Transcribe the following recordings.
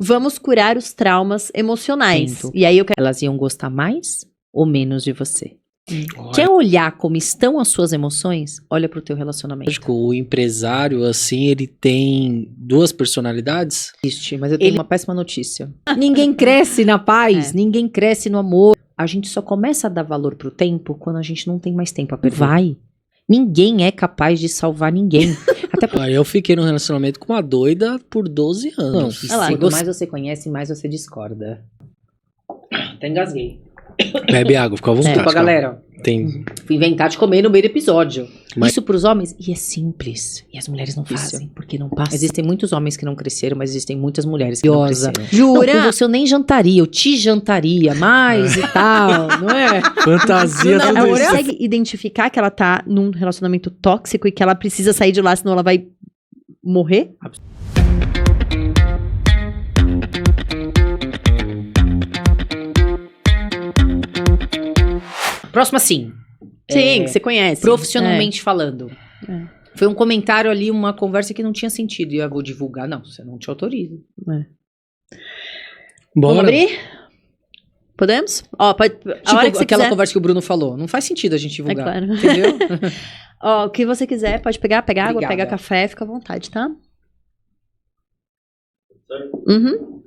Vamos curar os traumas emocionais. Sinto. E aí eu quero... Elas iam gostar mais ou menos de você? Olha, Quer olhar como estão as suas emoções? Olha pro teu relacionamento. lógico, o empresário, assim, ele tem duas personalidades? Existe, mas eu tenho uma péssima notícia. Ninguém cresce na paz, ninguém cresce no amor. A gente só começa a dar valor pro tempo quando a gente não tem mais tempo a perder. Vai. Ninguém é capaz de salvar ninguém. Até porque Aí eu fiquei num relacionamento com uma doida por 12 anos. e Olha lá, quanto mais você conhece, mais você discorda. Até engasguei. Bebe água, fica à vontade. Desculpa, cara. galera. Tem... Fui inventar de comer no meio do episódio. Mas- Isso pros homens, e é simples. E as mulheres não fazem, porque não passa. Existem muitos homens que não cresceram, mas existem muitas mulheres que não Curiosa. cresceram. Jura? Não, com você eu nem jantaria, eu te jantaria mais e tal, não é? Fantasia, Não, tudo ela isso. consegue identificar que ela tá num relacionamento tóxico e que ela precisa sair de lá, senão ela vai morrer? Próxima sim. Sim, que você conhece. Profissionalmente falando. É. Foi um comentário ali, uma conversa que não tinha sentido. E eu vou divulgar. Não, você não te autoriza. Vamos Bora. abrir? Podemos? Ó, pode... a Tipo hora que você aquela quiser. conversa que o Bruno falou. Não faz sentido a gente É divulgar. claro. Entendeu? Ó, o que você quiser, pode pegar água, Obrigada. pega café, fica à vontade, tá? Uhum.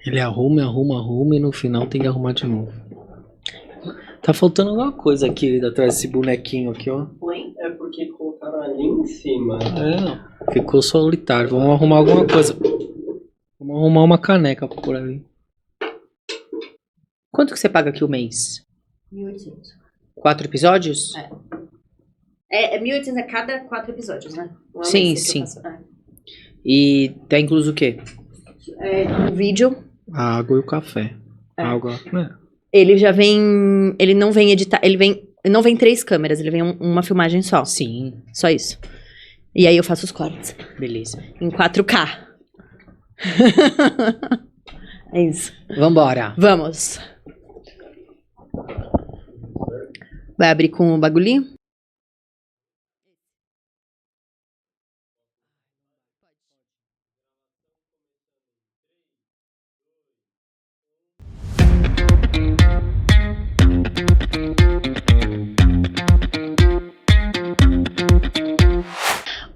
Ele arruma e no final tem que arrumar de novo. Tá faltando alguma coisa aqui atrás desse bonequinho aqui, ó. É porque colocaram ali em cima. É, ficou solitário. Vamos arrumar alguma coisa. Vamos arrumar uma caneca por ali. Quanto que você paga aqui o mês? 1.800. 4 episódios? É 1.800 a cada 4 episódios, né? Não é um Sim, mês que eu sim. faço. E tá incluso o quê? Um vídeo, A água e o café. Água, né? ele já vem... Ele não vem editar... Não vem 3 câmeras, ele vem uma filmagem só. Sim, Só isso. E aí eu faço os cortes. beleza. Em 4K. É isso. Vambora. Vamos. Vai abrir com o bagulhinho?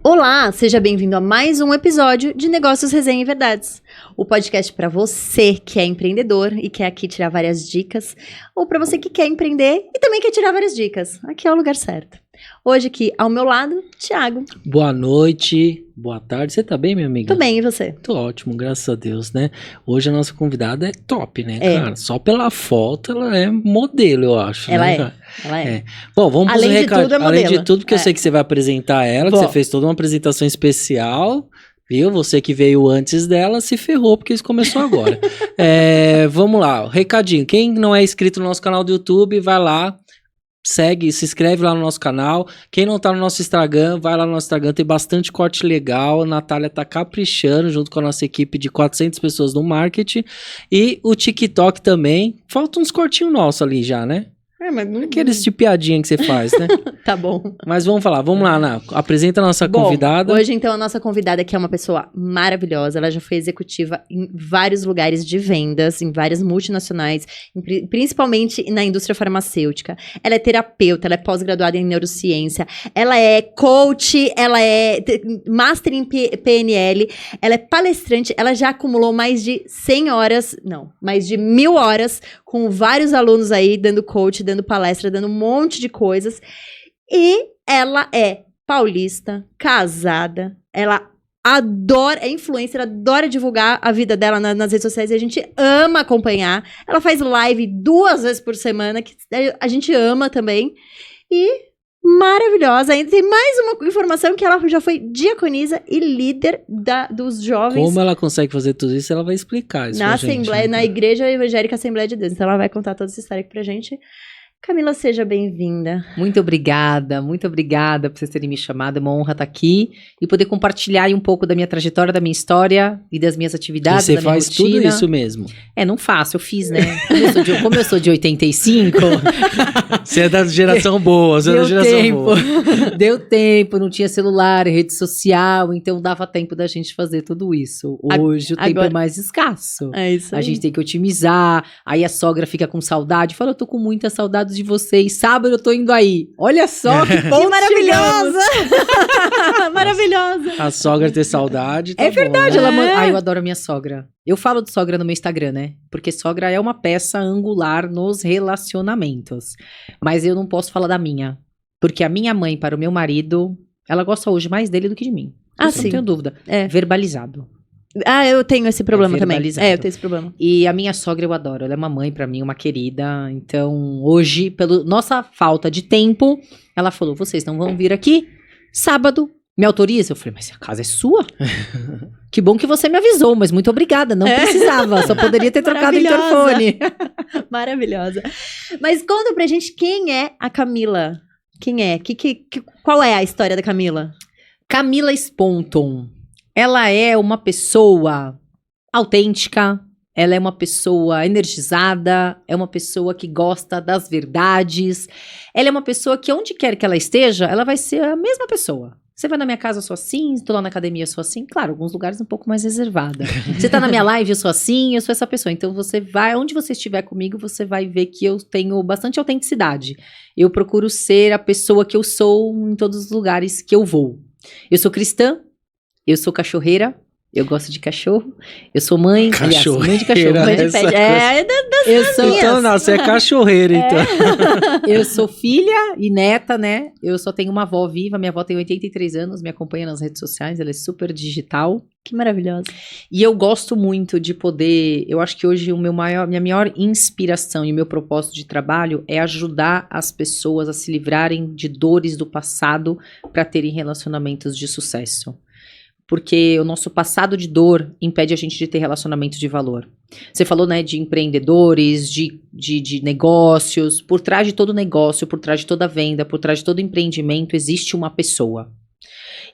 Olá, seja bem-vindo a mais um episódio de Negócios, Resenha e Verdades. O podcast para você que é empreendedor e quer aqui tirar várias dicas, ou para você que quer empreender e também quer tirar várias dicas. Aqui é o lugar certo. Hoje aqui ao meu lado, Thiago. Boa noite, boa tarde. Você tá bem, minha amiga? Tudo bem, e você? Tô ótimo, graças a Deus, né? Hoje a nossa convidada é top, né, É. cara? Só pela foto ela é modelo, eu acho. Ela né, é. cara? Ela é. É. Bom, vamos pros Além de recados. tudo, é Além modelo. de tudo, porque eu É. sei que você vai apresentar ela, que Vou. você fez toda uma apresentação especial. Viu? Você que veio antes dela se ferrou, porque isso começou agora. Vamos lá, recadinho. Quem não é inscrito no nosso canal do YouTube, vai lá, segue, se inscreve lá no nosso canal. Quem não tá no nosso Instagram, vai lá no nosso Instagram, tem bastante corte legal. A Natália tá caprichando junto com a nossa equipe de 400 pessoas no marketing. E o TikTok também. Falta uns cortinhos nossos ali já, né? Mas não... Aqueles de piadinha que você faz, né? Tá bom. Mas vamos falar, vamos lá, Ana. Apresenta a nossa Bom, convidada. hoje, então, a nossa convidada, que é uma pessoa maravilhosa, ela já foi executiva em vários lugares de vendas, em várias multinacionais, principalmente na indústria farmacêutica. Ela é terapeuta, ela é pós-graduada em neurociência, ela é coach, ela é master em PNL, ela é palestrante, ela já acumulou mais de 100 horas, não, mais de 1.000 horas com vários alunos aí, dando coach, dando palestra, dando um monte de coisas. E ela é paulista, casada, ela adora, é influencer, adora divulgar a vida dela nas redes sociais e a gente ama acompanhar. Ela faz live 2 vezes por semana, que a gente ama também. E maravilhosa. Ainda tem mais uma informação que ela já foi diaconisa e líder dos jovens Como ela consegue fazer tudo isso, ela vai explicar isso na pra gente, Assembleia, né? na Igreja Evangélica Assembleia de Deus. Então ela vai contar toda essa história aqui pra gente. Camila, seja bem-vinda. Muito obrigada por vocês terem me chamado. É uma honra estar aqui e poder compartilhar aí um pouco da minha trajetória, da minha história e das minhas atividades, E você da minha faz rotina. tudo isso mesmo. Não faço, eu fiz, né? Como eu sou de 85, Você é da geração boa, você é da deu geração tempo, boa. deu tempo, não tinha celular, rede social, então dava tempo da gente fazer tudo isso. Hoje o tempo agora- é mais escasso. É isso A gente tem que otimizar, aí a sogra fica com saudade, fala, eu tô com muita saudade de vocês, sábado eu tô indo aí. Olha só que bom Que maravilhosa! Maravilhosa! A sogra ter saudade, tá É verdade, bom, né? ela manda... eu adoro a minha sogra. Eu falo de sogra no meu Instagram, né? Porque sogra é uma peça angular nos relacionamentos. Mas eu não posso falar da minha. Porque a minha mãe para o meu marido, ela gosta hoje mais dele do que de mim. Ah, Isso eu sim. não tenho dúvida. É. Verbalizado. Eu tenho esse problema também. verbalizado. Eu tenho esse problema. E a minha sogra eu adoro, ela é uma mãe pra mim, uma querida. Então, hoje, pela nossa falta de tempo, ela falou: vocês não vão vir aqui sábado, me autoriza? Eu falei: mas a casa é sua? Que bom que você me avisou, mas muito obrigada, não precisava, só poderia ter trocado o Maravilhosa. interfone. Maravilhosa. Mas conta pra gente quem é a Camila. Quem é? Qual é a história da Camila? Camila Sponton, ela é uma pessoa autêntica, ela é uma pessoa energizada, é uma pessoa que gosta das verdades, ela é uma pessoa que onde quer que ela esteja, ela vai ser a mesma pessoa. Você vai na minha casa, eu sou assim, tô lá na academia, eu sou assim. Claro, alguns lugares um pouco mais reservada. Você tá na minha live, eu sou assim, eu sou essa pessoa. Então você vai, onde você estiver comigo, você vai ver que eu tenho bastante autenticidade. Eu procuro ser a pessoa que eu sou em todos os lugares que eu vou. Eu sou cristã, eu sou cachorreira, eu gosto de cachorro, eu sou mãe, aliás, mãe de cachorro. Cachorreira, Mãe de essa pet. Eu sou, Então, não, você é cachorreira, então. eu sou filha e neta, né? Eu só tenho uma avó viva, minha avó tem 83 anos, me acompanha nas redes sociais, ela é super digital. Que maravilhosa. E eu gosto muito de poder, eu acho que hoje minha maior inspiração e o meu propósito de trabalho é ajudar as pessoas a se livrarem de dores do passado para terem relacionamentos de sucesso. Porque o nosso passado de dor impede a gente de ter relacionamentos de valor. Você falou, né, de empreendedores, de negócios. Por trás de todo negócio, por trás de toda venda, por trás de todo empreendimento, existe uma pessoa.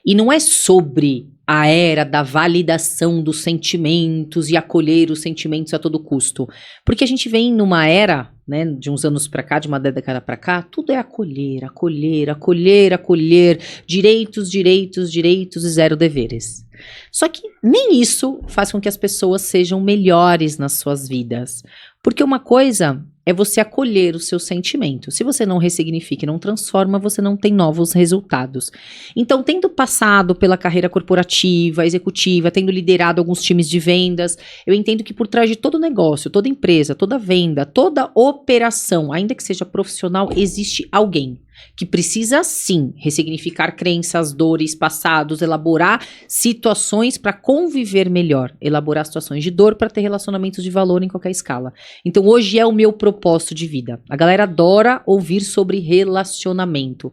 E não é sobre a era da validação dos sentimentos e acolher os sentimentos a todo custo. Porque a gente vem numa era, né, de uns anos pra cá, de uma década pra cá, tudo é acolher, acolher, acolher, acolher, direitos, direitos, direitos e zero deveres. Só que nem isso faz com que as pessoas sejam melhores nas suas vidas. Porque uma coisa é você acolher o seu sentimento. Se você não ressignifica e não transforma, você não tem novos resultados. Então, tendo passado pela carreira corporativa, executiva, tendo liderado alguns times de vendas, eu entendo que por trás de todo negócio, toda empresa, toda venda, toda operação, ainda que seja profissional, existe alguém que precisa, sim, ressignificar crenças, dores, passados, elaborar situações para conviver melhor, elaborar situações de dor para ter relacionamentos de valor em qualquer escala. Então, hoje é o meu propósito de vida. A galera adora ouvir sobre relacionamento.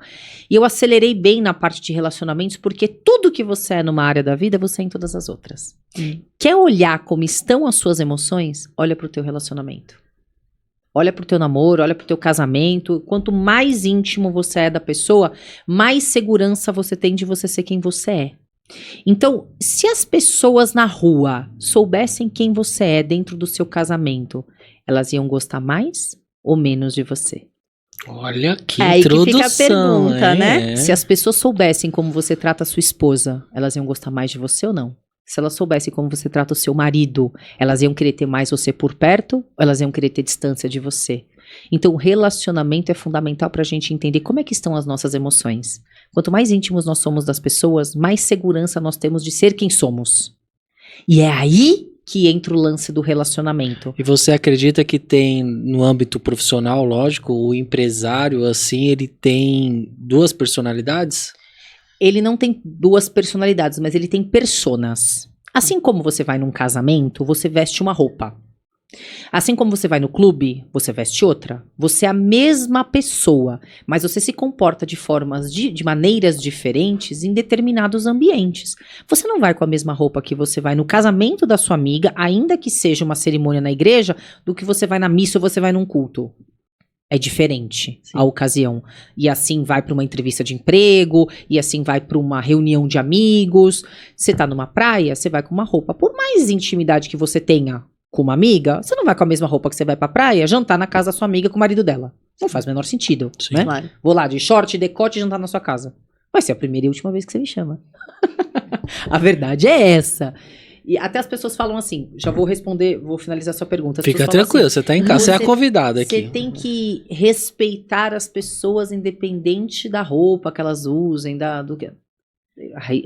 E eu acelerei bem na parte de relacionamentos, porque tudo que você é numa área da vida, você é em todas as outras. Quer olhar como estão as suas emoções? Olha para o teu relacionamento. Olha pro teu namoro, olha pro teu casamento. Quanto mais íntimo você é da pessoa, mais segurança você tem de você ser quem você é. Então, se as pessoas na rua soubessem quem você é dentro do seu casamento, elas iam gostar mais ou menos de você? Olha que Aí que introdução, fica a pergunta, hein? né? Se as pessoas soubessem como você trata a sua esposa, elas iam gostar mais de você ou não? Se elas soubessem como você trata o seu marido, elas iam querer ter mais você por perto ou elas iam querer ter distância de você? Então, o relacionamento é fundamental para a gente entender como é que estão as nossas emoções. Quanto mais íntimos nós somos das pessoas, mais segurança nós temos de ser quem somos. E é aí que entra o lance do relacionamento. E você acredita que tem, no âmbito profissional, lógico, o empresário, assim, ele tem duas personalidades? Ele não tem duas personalidades, mas ele tem personas. Assim como você vai num casamento, você veste uma roupa. Assim como você vai no clube, você veste outra. Você é a mesma pessoa, mas você se comporta de formas, de maneiras diferentes em determinados ambientes. Você não vai com a mesma roupa que você vai no casamento da sua amiga, ainda que seja uma cerimônia na igreja, do que você vai na missa ou você vai num culto. é diferente Sim. a ocasião. E assim vai para uma entrevista de emprego, e assim vai para uma reunião de amigos. Você tá numa praia, você vai com uma roupa. Por mais intimidade que você tenha com uma amiga, você não vai com a mesma roupa que você vai pra praia jantar na casa da sua amiga com o marido dela. Não faz o menor sentido, Sim. né? Claro. Vou lá de short, decote e jantar na sua casa. Vai ser a primeira e última vez que você me chama. A verdade é essa. E até as pessoas falam assim, já vou responder, vou finalizar sua pergunta. As Fica pessoas falam tranquilo, você tá em casa, você é a você- convidada Você aqui. tem que respeitar as pessoas independente da roupa que elas usem, do que...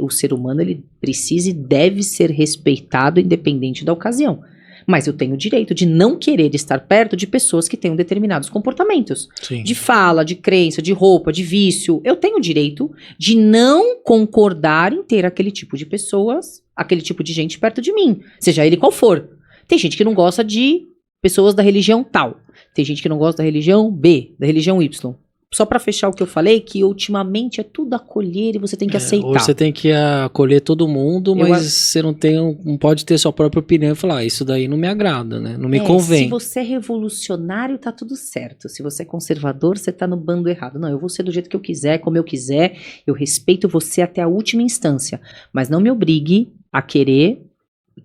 O ser humano, ele precisa e deve ser respeitado independente da ocasião. Mas eu tenho o direito de não querer estar perto de pessoas que tenham determinados comportamentos. Sim. De fala, de crença, de roupa, de vício. Eu tenho o direito de não concordar em ter aquele tipo de pessoas, aquele tipo de gente perto de mim. Seja ele qual for. Tem gente que não gosta de pessoas da religião tal. Tem gente que não gosta da religião B, da religião Y. Só pra fechar o que eu falei, que ultimamente é tudo acolher e você tem que aceitar. Ou você tem que acolher todo mundo, Eu mas você não pode ter sua própria opinião e falar, isso daí não me agrada, né? Não me Se convém. você é revolucionário, tá tudo certo. Se você é conservador, você tá no bando errado. Não, eu vou ser do jeito que eu quiser, como eu quiser. Eu respeito você até a última instância. Mas não me obrigue a querer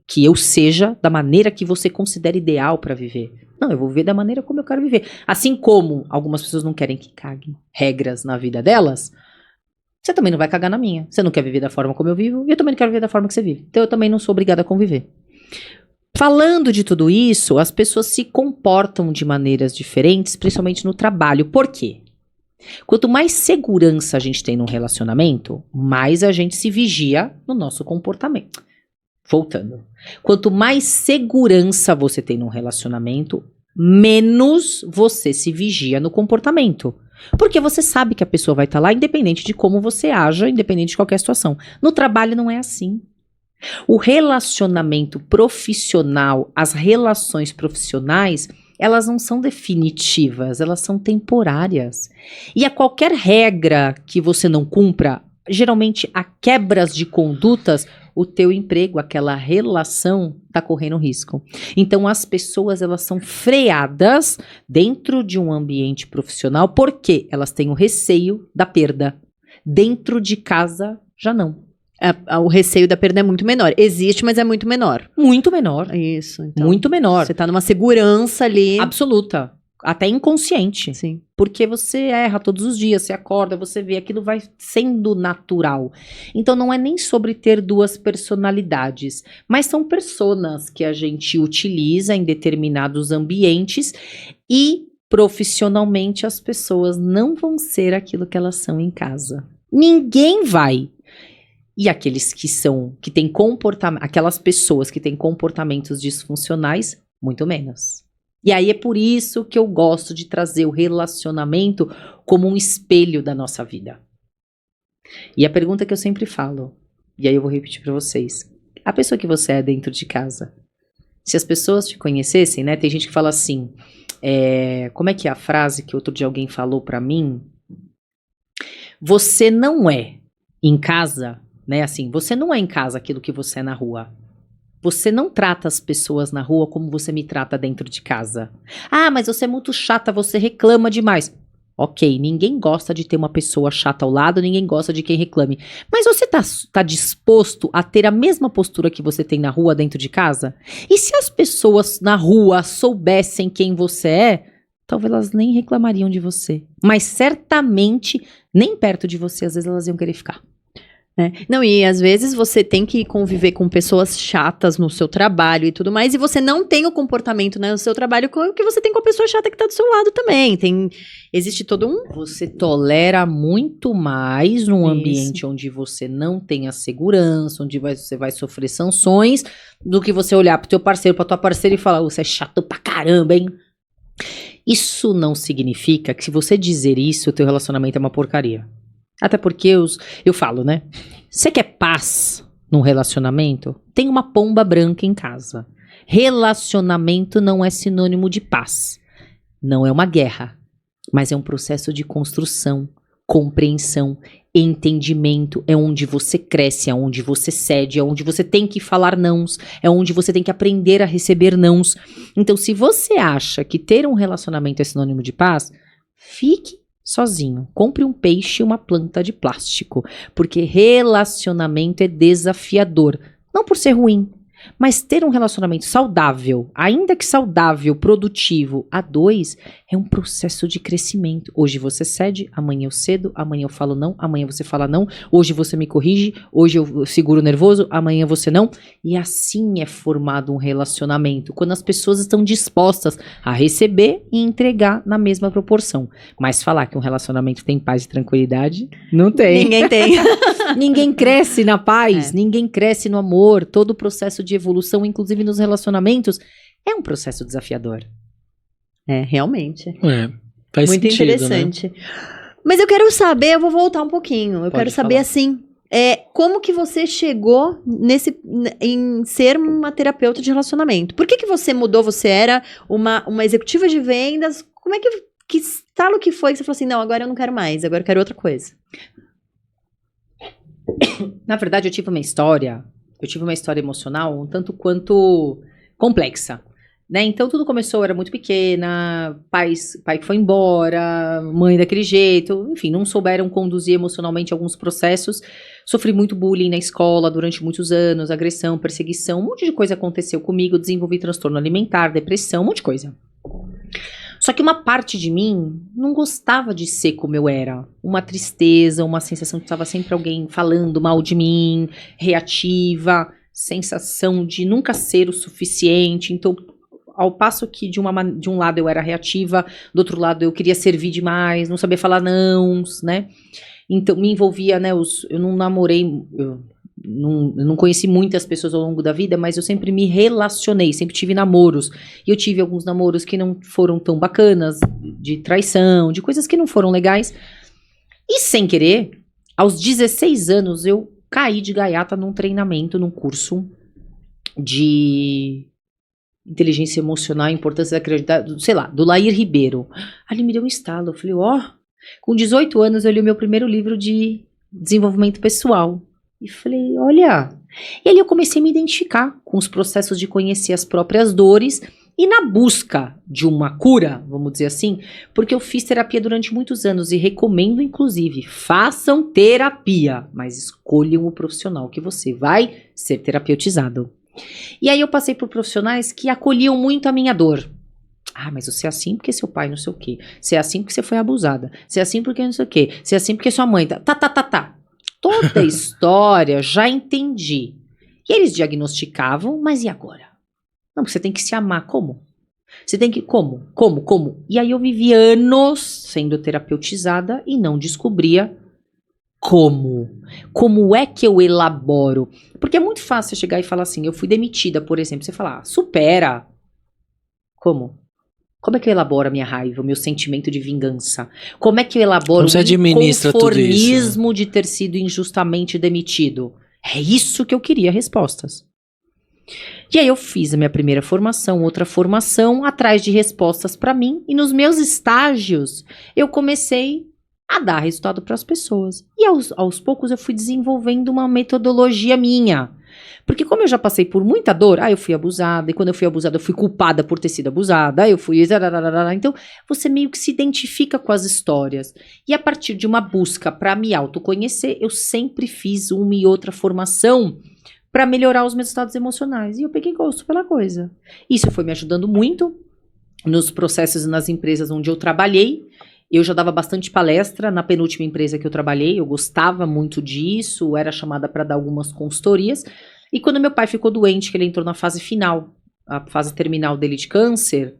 que eu seja da maneira que você considera ideal pra viver. Não, eu vou viver da maneira como eu quero viver. Assim como algumas pessoas não querem que caguem regras na vida delas, você também não vai cagar na minha. Você não quer viver da forma como eu vivo, e eu também não quero viver da forma que você vive. Então eu também não sou obrigada a conviver. Falando de tudo isso, as pessoas se comportam de maneiras diferentes, principalmente no trabalho. Por quê? Quanto mais segurança a gente tem num relacionamento, mais a gente se vigia no nosso comportamento. Voltando. Quanto mais segurança você tem num relacionamento, menos você se vigia no comportamento. Porque você sabe que a pessoa vai estar lá independente de como você haja, independente de qualquer situação. No trabalho não é assim. O relacionamento profissional, as relações profissionais, elas não são definitivas, elas são temporárias. E a qualquer regra que você não cumpra, geralmente há quebras de condutas, o teu emprego, aquela relação está correndo risco. Então as pessoas, elas são freadas dentro de um ambiente profissional porque elas têm o receio da perda. Dentro de casa, já não. O receio da perda é muito menor. Existe, mas é muito menor. Muito menor. Isso. Então, Muito menor. Você tá numa segurança ali. Absoluta. Até inconsciente. Sim. Porque você erra todos os dias, você acorda, você vê, aquilo vai sendo natural. Então não é nem sobre ter duas personalidades, mas são personas que a gente utiliza em determinados ambientes e profissionalmente as pessoas não vão ser aquilo que elas são em casa. Ninguém vai. E aqueles que têm comportamento, aquelas pessoas que têm comportamentos disfuncionais, muito menos. E aí é por isso que eu gosto de trazer o relacionamento como um espelho da nossa vida. E a pergunta que eu sempre falo, e aí eu vou repetir para vocês. A pessoa que você é dentro de casa, se as pessoas te conhecessem, né? Tem gente que fala assim, como é que é a frase que outro dia alguém falou para mim? Você não é em casa, né? Assim, você não é em casa aquilo que você é na rua. Você não trata as pessoas na rua como você me trata dentro de casa. Ah, mas você é muito chata, você reclama demais. Ok, ninguém gosta de ter uma pessoa chata ao lado, ninguém gosta de quem reclame. Mas você tá disposto a ter a mesma postura que você tem na rua dentro de casa? E se as pessoas na rua soubessem quem você é, talvez elas nem reclamariam de você. Mas certamente, nem perto de você, às vezes elas iam querer ficar. Não, e às vezes você tem que conviver com pessoas chatas no seu trabalho e tudo mais, e você não tem o comportamento, né, no seu trabalho que você tem com a pessoa chata que tá do seu lado também. Existe todo um... Você tolera muito mais num Isso. ambiente onde você não tem a segurança, onde você vai sofrer sanções, do que você olhar pro teu parceiro, pra tua parceira e falar, você é chato pra caramba, hein? Isso não significa que se você dizer isso, o teu relacionamento é uma porcaria. Até porque eu falo, né? Você quer paz num relacionamento? Tem uma pomba branca em casa. Relacionamento não é sinônimo de paz. Não é uma guerra, mas é um processo de construção, compreensão, entendimento. É onde você cresce, é onde você cede, é onde você tem que falar nãos, é onde você tem que aprender a receber nãos. Então, se você acha que ter um relacionamento é sinônimo de paz, Fique sozinho. Compre um peixe e uma planta de plástico. Porque relacionamento é desafiador. Não por ser ruim, mas ter um relacionamento saudável, ainda que saudável, produtivo, a dois, é um processo de crescimento. Hoje você cede, amanhã eu cedo, amanhã eu falo não, amanhã você fala não, hoje você me corrige, hoje eu seguro nervoso, amanhã você não. E assim é formado um relacionamento, quando as pessoas estão dispostas a receber e entregar na mesma proporção. Mas falar que um relacionamento tem paz e tranquilidade, não tem. Ninguém tem. Ninguém cresce na paz, ninguém cresce no amor. Todo o processo de evolução, inclusive nos relacionamentos, é um processo desafiador. Realmente. Faz Muito sentido, interessante. né? Mas eu quero saber, eu vou voltar um pouquinho. Eu Pode quero saber, falar. assim, como que você chegou em ser uma terapeuta de relacionamento? Por que você mudou? Você era uma executiva de vendas. Como é que estalo que foi que você falou assim, não, agora eu não quero mais, agora eu quero outra coisa? Na verdade, eu tive uma história emocional um tanto quanto complexa, né? Então, tudo começou, eu era muito pequena, pai que foi embora, mãe daquele jeito, enfim, não souberam conduzir emocionalmente alguns processos. Sofri muito bullying na escola durante muitos anos, agressão, perseguição, um monte de coisa aconteceu comigo, desenvolvi transtorno alimentar, depressão, um monte de coisa. Só que uma parte de mim não gostava de ser como eu era. Uma tristeza, uma sensação de que estava sempre alguém falando mal de mim, reativa, sensação de nunca ser o suficiente. Então, ao passo que de um lado eu era reativa, do outro lado eu queria servir demais, não sabia falar não, né? Então, me envolvia, né? Eu não namorei... Eu não conheci muitas pessoas ao longo da vida, mas eu sempre me relacionei, sempre tive namoros. E eu tive alguns namoros que não foram tão bacanas, de traição, de coisas que não foram legais. E sem querer, aos 16 anos, eu caí de gaiata num treinamento, num curso de inteligência emocional, importância da criatividade, sei lá, do Lair Ribeiro. Ali me deu um estalo, eu falei, com 18 anos eu li o meu primeiro livro de desenvolvimento pessoal. E falei, olha... E ali eu comecei a me identificar com os processos de conhecer as próprias dores e na busca de uma cura, vamos dizer assim, porque eu fiz terapia durante muitos anos e recomendo, inclusive, façam terapia, mas escolham o profissional que você vai ser terapeutizado. E aí eu passei por profissionais que acolhiam muito a minha dor. Mas você é assim porque seu pai não sei o quê. Você é assim porque você foi abusada. Você é assim porque não sei o quê. Você é assim porque sua mãe... Tá. Toda a história já entendi. E eles diagnosticavam, mas e agora? Não, você tem que se amar. Como? Você tem que... Como? E aí eu vivi anos sendo terapeutizada e não descobria como. Como é que eu elaboro? Porque é muito fácil chegar e falar assim, eu fui demitida, por exemplo. Você falar, supera. Como? Como é que eu elaboro a minha raiva, o meu sentimento de vingança? Como é que eu elaboro o conformismo de ter sido injustamente demitido? É isso que eu queria, respostas. E aí eu fiz a minha primeira formação, outra formação, atrás de respostas para mim. E nos meus estágios, eu comecei a dar resultado para as pessoas. E aos poucos eu fui desenvolvendo uma metodologia minha. Porque como eu já passei por muita dor, eu fui abusada, e quando eu fui abusada, eu fui culpada por ter sido abusada, eu fui... Então, você meio que se identifica com as histórias. E a partir de uma busca para me autoconhecer, eu sempre fiz uma e outra formação para melhorar os meus estados emocionais. E eu peguei gosto pela coisa. Isso foi me ajudando muito nos processos e nas empresas onde eu trabalhei. Eu já dava bastante palestra na penúltima empresa que eu trabalhei, eu gostava muito disso, era chamada para dar algumas consultorias. E quando meu pai ficou doente, que ele entrou na fase final, a fase terminal dele de câncer,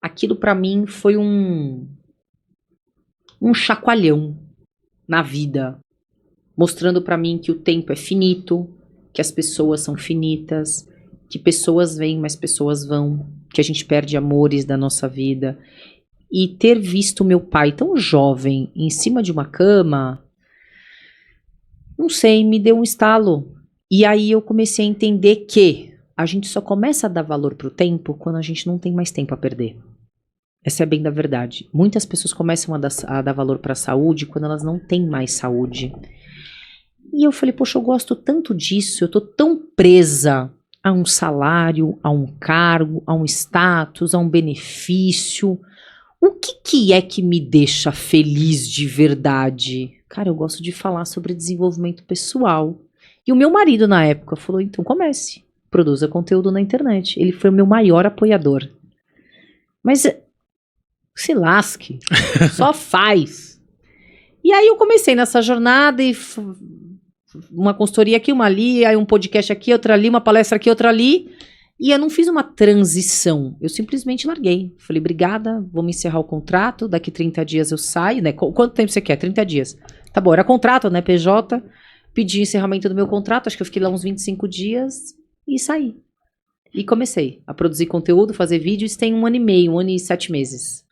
aquilo para mim foi um chacoalhão na vida, mostrando para mim que o tempo é finito, que as pessoas são finitas, que pessoas vêm, mas pessoas vão, que a gente perde amores da nossa vida. E ter visto meu pai tão jovem em cima de uma cama, não sei, me deu um estalo. E aí eu comecei a entender que a gente só começa a dar valor pro tempo quando a gente não tem mais tempo a perder. Essa é bem da verdade. Muitas pessoas começam a dar valor pra saúde quando elas não têm mais saúde. E eu falei, poxa, eu gosto tanto disso, eu tô tão presa a um salário, a um cargo, a um status, a um benefício. O que é que me deixa feliz de verdade? Cara, eu gosto de falar sobre desenvolvimento pessoal. E o meu marido, na época, falou, então comece. Produza conteúdo na internet. Ele foi o meu maior apoiador. Mas se lasque. Só faz. E aí eu comecei nessa jornada e uma consultoria aqui, uma ali, aí um podcast aqui, outra ali, uma palestra aqui, outra ali. E eu não fiz uma transição, eu simplesmente larguei. Falei, obrigada, vou me encerrar o contrato, daqui 30 dias eu saio, né? Quanto tempo você quer? 30 dias. Tá bom, era contrato, né, PJ. Pedi o encerramento do meu contrato, acho que eu fiquei lá uns 25 dias e saí. E comecei a produzir conteúdo, fazer vídeos, tem 1 ano e meio, 1 ano e 7 meses.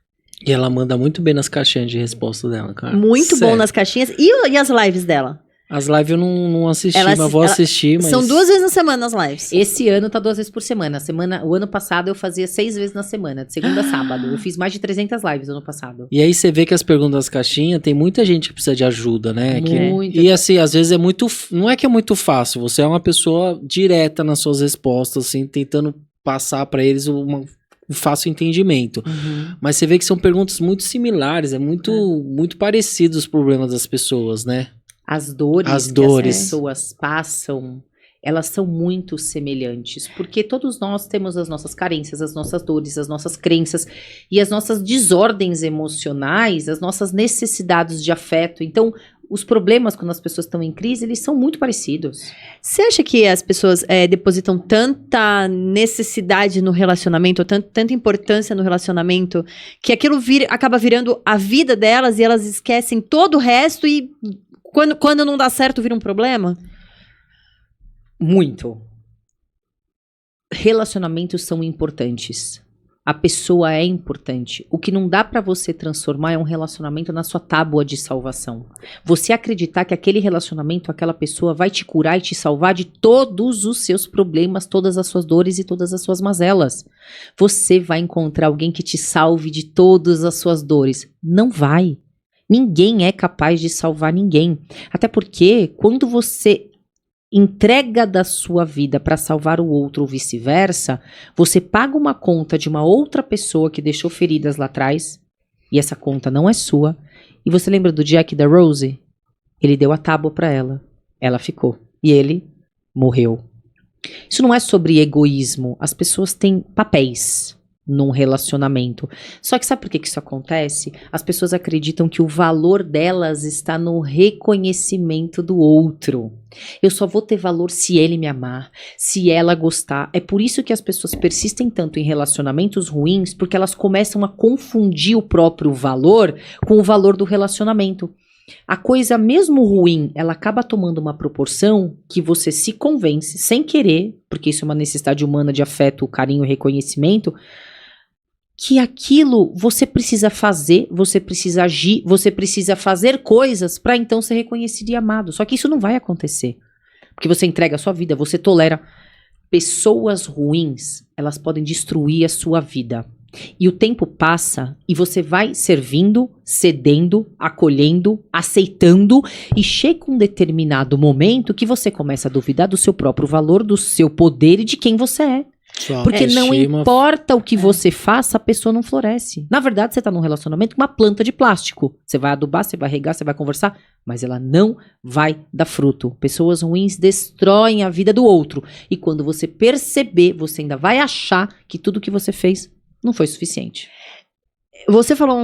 E ela manda muito bem nas caixinhas de resposta dela, cara. Muito Sério. bom nas caixinhas. E as lives dela? As lives eu não assisti, mas vou assistir. Mas... São 2 vezes na semana as lives. Esse ano tá 2 vezes por semana. O ano passado eu fazia 6 vezes na semana, de segunda a sábado. Eu fiz mais de 300 lives no ano passado. E aí você vê que as perguntas das caixinhas, tem muita gente que precisa de ajuda, né? Muito. E assim, às vezes é muito... Não é que é muito fácil, você é uma pessoa direta nas suas respostas, assim, tentando passar pra eles um fácil entendimento. Uhum. Mas você vê que são perguntas muito similares, muito parecidos os problemas das pessoas, né? As dores que as pessoas passam, elas são muito semelhantes, porque todos nós temos as nossas carências, as nossas dores, as nossas crenças e as nossas desordens emocionais, as nossas necessidades de afeto. Então, os problemas quando as pessoas estão em crise, eles são muito parecidos. Você acha que as pessoas depositam tanta necessidade no relacionamento, ou tanta importância no relacionamento, que aquilo acaba virando a vida delas e elas esquecem todo o resto e... Quando não dá certo, vira um problema? Muito. Relacionamentos são importantes. A pessoa é importante. O que não dá pra você transformar é um relacionamento na sua tábua de salvação. Você acreditar que aquele relacionamento, aquela pessoa vai te curar e te salvar de todos os seus problemas, todas as suas dores e todas as suas mazelas. Você vai encontrar alguém que te salve de todas as suas dores. Não vai. Ninguém é capaz de salvar ninguém. Até porque, quando você entrega da sua vida para salvar o outro ou vice-versa, você paga uma conta de uma outra pessoa que deixou feridas lá atrás, e essa conta não é sua. E você lembra do Jack e da Rose? Ele deu a tábua para ela. Ela ficou. E ele morreu. Isso não é sobre egoísmo. As pessoas têm papéis num relacionamento. Só que sabe por que isso acontece? As pessoas acreditam que o valor delas está no reconhecimento do outro. Eu só vou ter valor se ele me amar, se ela gostar. É por isso que as pessoas persistem tanto em relacionamentos ruins, porque elas começam a confundir o próprio valor com o valor do relacionamento. A coisa mesmo ruim, ela acaba tomando uma proporção que você se convence, sem querer, porque isso é uma necessidade humana de afeto, carinho e reconhecimento, que aquilo você precisa fazer, você precisa agir, você precisa fazer coisas para então ser reconhecido e amado. Só que isso não vai acontecer. Porque você entrega a sua vida, você tolera. Pessoas ruins, elas podem destruir a sua vida. E o tempo passa e você vai servindo, cedendo, acolhendo, aceitando e chega um determinado momento que você começa a duvidar do seu próprio valor, do seu poder e de quem você é. Porque não importa o que você faça, a pessoa não floresce. Na verdade, você tá num relacionamento com uma planta de plástico. Você vai adubar, você vai regar, você vai conversar, mas ela não vai dar fruto. Pessoas ruins destroem a vida do outro. E quando você perceber, você ainda vai achar que tudo que você fez não foi suficiente. Você falou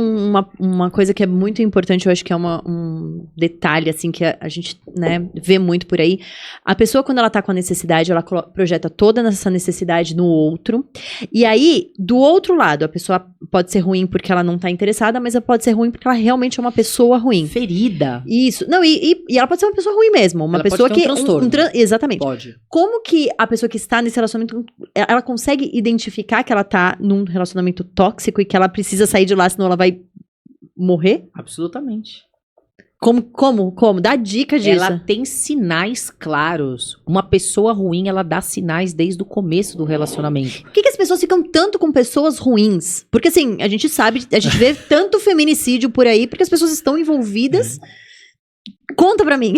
uma coisa que é muito importante, eu acho que é um detalhe, assim, que a gente, né, vê muito por aí. A pessoa, quando ela tá com a necessidade, ela projeta toda essa necessidade no outro. E aí, do outro lado, a pessoa pode ser ruim porque ela não tá interessada, mas ela pode ser ruim porque ela realmente é uma pessoa ruim. Ferida. Isso. Não, e ela pode ser uma pessoa ruim mesmo. Uma ela pessoa pode ter que... um transtorno. Exatamente. Pode. Como que a pessoa que está nesse relacionamento, ela consegue identificar que ela tá num relacionamento tóxico e que ela precisa sair de lá, senão ela vai morrer? Absolutamente. Como? Dá dica disso. Ela tem sinais claros. Uma pessoa ruim, ela dá sinais desde o começo do relacionamento. Por que as pessoas ficam tanto com pessoas ruins? Porque assim, a gente sabe, a gente vê tanto feminicídio por aí, porque as pessoas estão envolvidas Conta pra mim.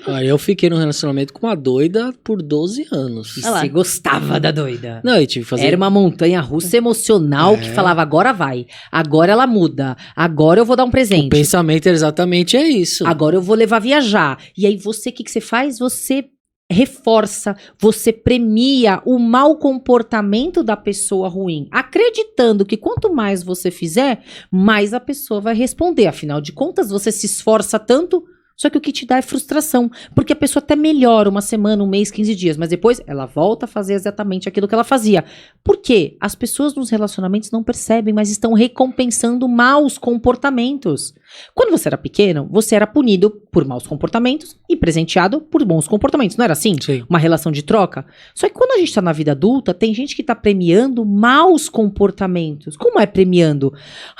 Aí eu fiquei num relacionamento com uma doida por 12 anos. E Olha lá. você gostava da doida. Não, eu tive que fazer... Era uma montanha russa emocional que falava, agora vai. Agora ela muda. Agora eu vou dar um O presente. pensamento exatamente é isso. Agora eu vou levar a viajar. E aí você, o que você faz? Você reforça, você premia o mau comportamento da pessoa ruim, acreditando que quanto mais você fizer, mais a pessoa vai responder. Afinal de contas, você se esforça tanto, só que o que te dá é frustração, porque a pessoa até melhora uma semana, um mês, 15 dias, mas depois ela volta a fazer exatamente aquilo que ela fazia. Por quê? As pessoas nos relacionamentos não percebem, mas estão recompensando maus comportamentos. Quando você era pequeno, você era punido por maus comportamentos e presenteado por bons comportamentos. Não era assim? Sim. Uma relação de troca? Só que quando a gente tá na vida adulta, tem gente que tá premiando maus comportamentos. Como é premiando?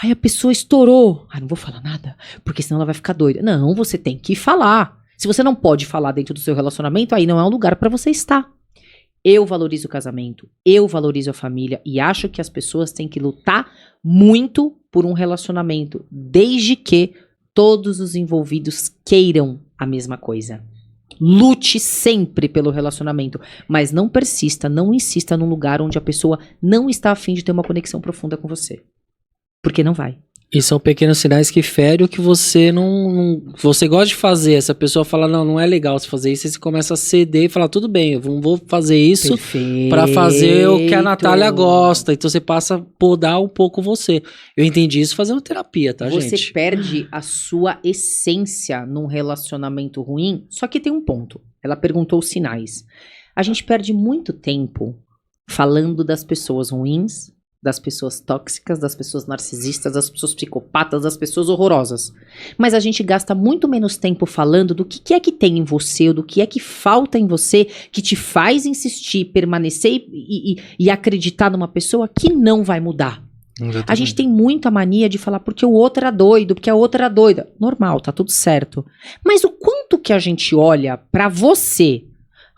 Ai, a pessoa estourou. Ai, não vou falar nada, porque senão ela vai ficar doida. Não, você tem que falar. Se você não pode falar dentro do seu relacionamento, aí não é um lugar pra você estar. Eu valorizo o casamento, eu valorizo a família e acho que as pessoas têm que lutar muito por um relacionamento, desde que todos os envolvidos queiram a mesma coisa. Lute sempre pelo relacionamento, mas não persista, não insista num lugar onde a pessoa não está a fim de ter uma conexão profunda com você. Porque não vai. E são pequenos sinais que ferem o que você você gosta de fazer. Essa pessoa fala, não é legal você fazer isso. Aí você começa a ceder e falar, tudo bem, eu vou fazer isso Perfeito. pra fazer o que a Natália gosta. Então você passa a podar um pouco você. Eu entendi isso fazendo terapia, tá, Você gente? perde a sua essência num relacionamento ruim, só que tem um ponto. Ela perguntou os sinais. A gente perde muito tempo falando das pessoas ruins, das pessoas tóxicas, das pessoas narcisistas, das pessoas psicopatas, das pessoas horrorosas. Mas a gente gasta muito menos tempo falando do que é que tem em você, ou do que é que falta em você, que te faz insistir, permanecer e acreditar numa pessoa que não vai mudar. A gente tem muita mania de falar porque o outro era doido, porque a outra era doida. Normal, tá tudo certo. Mas o quanto que a gente olha pra você?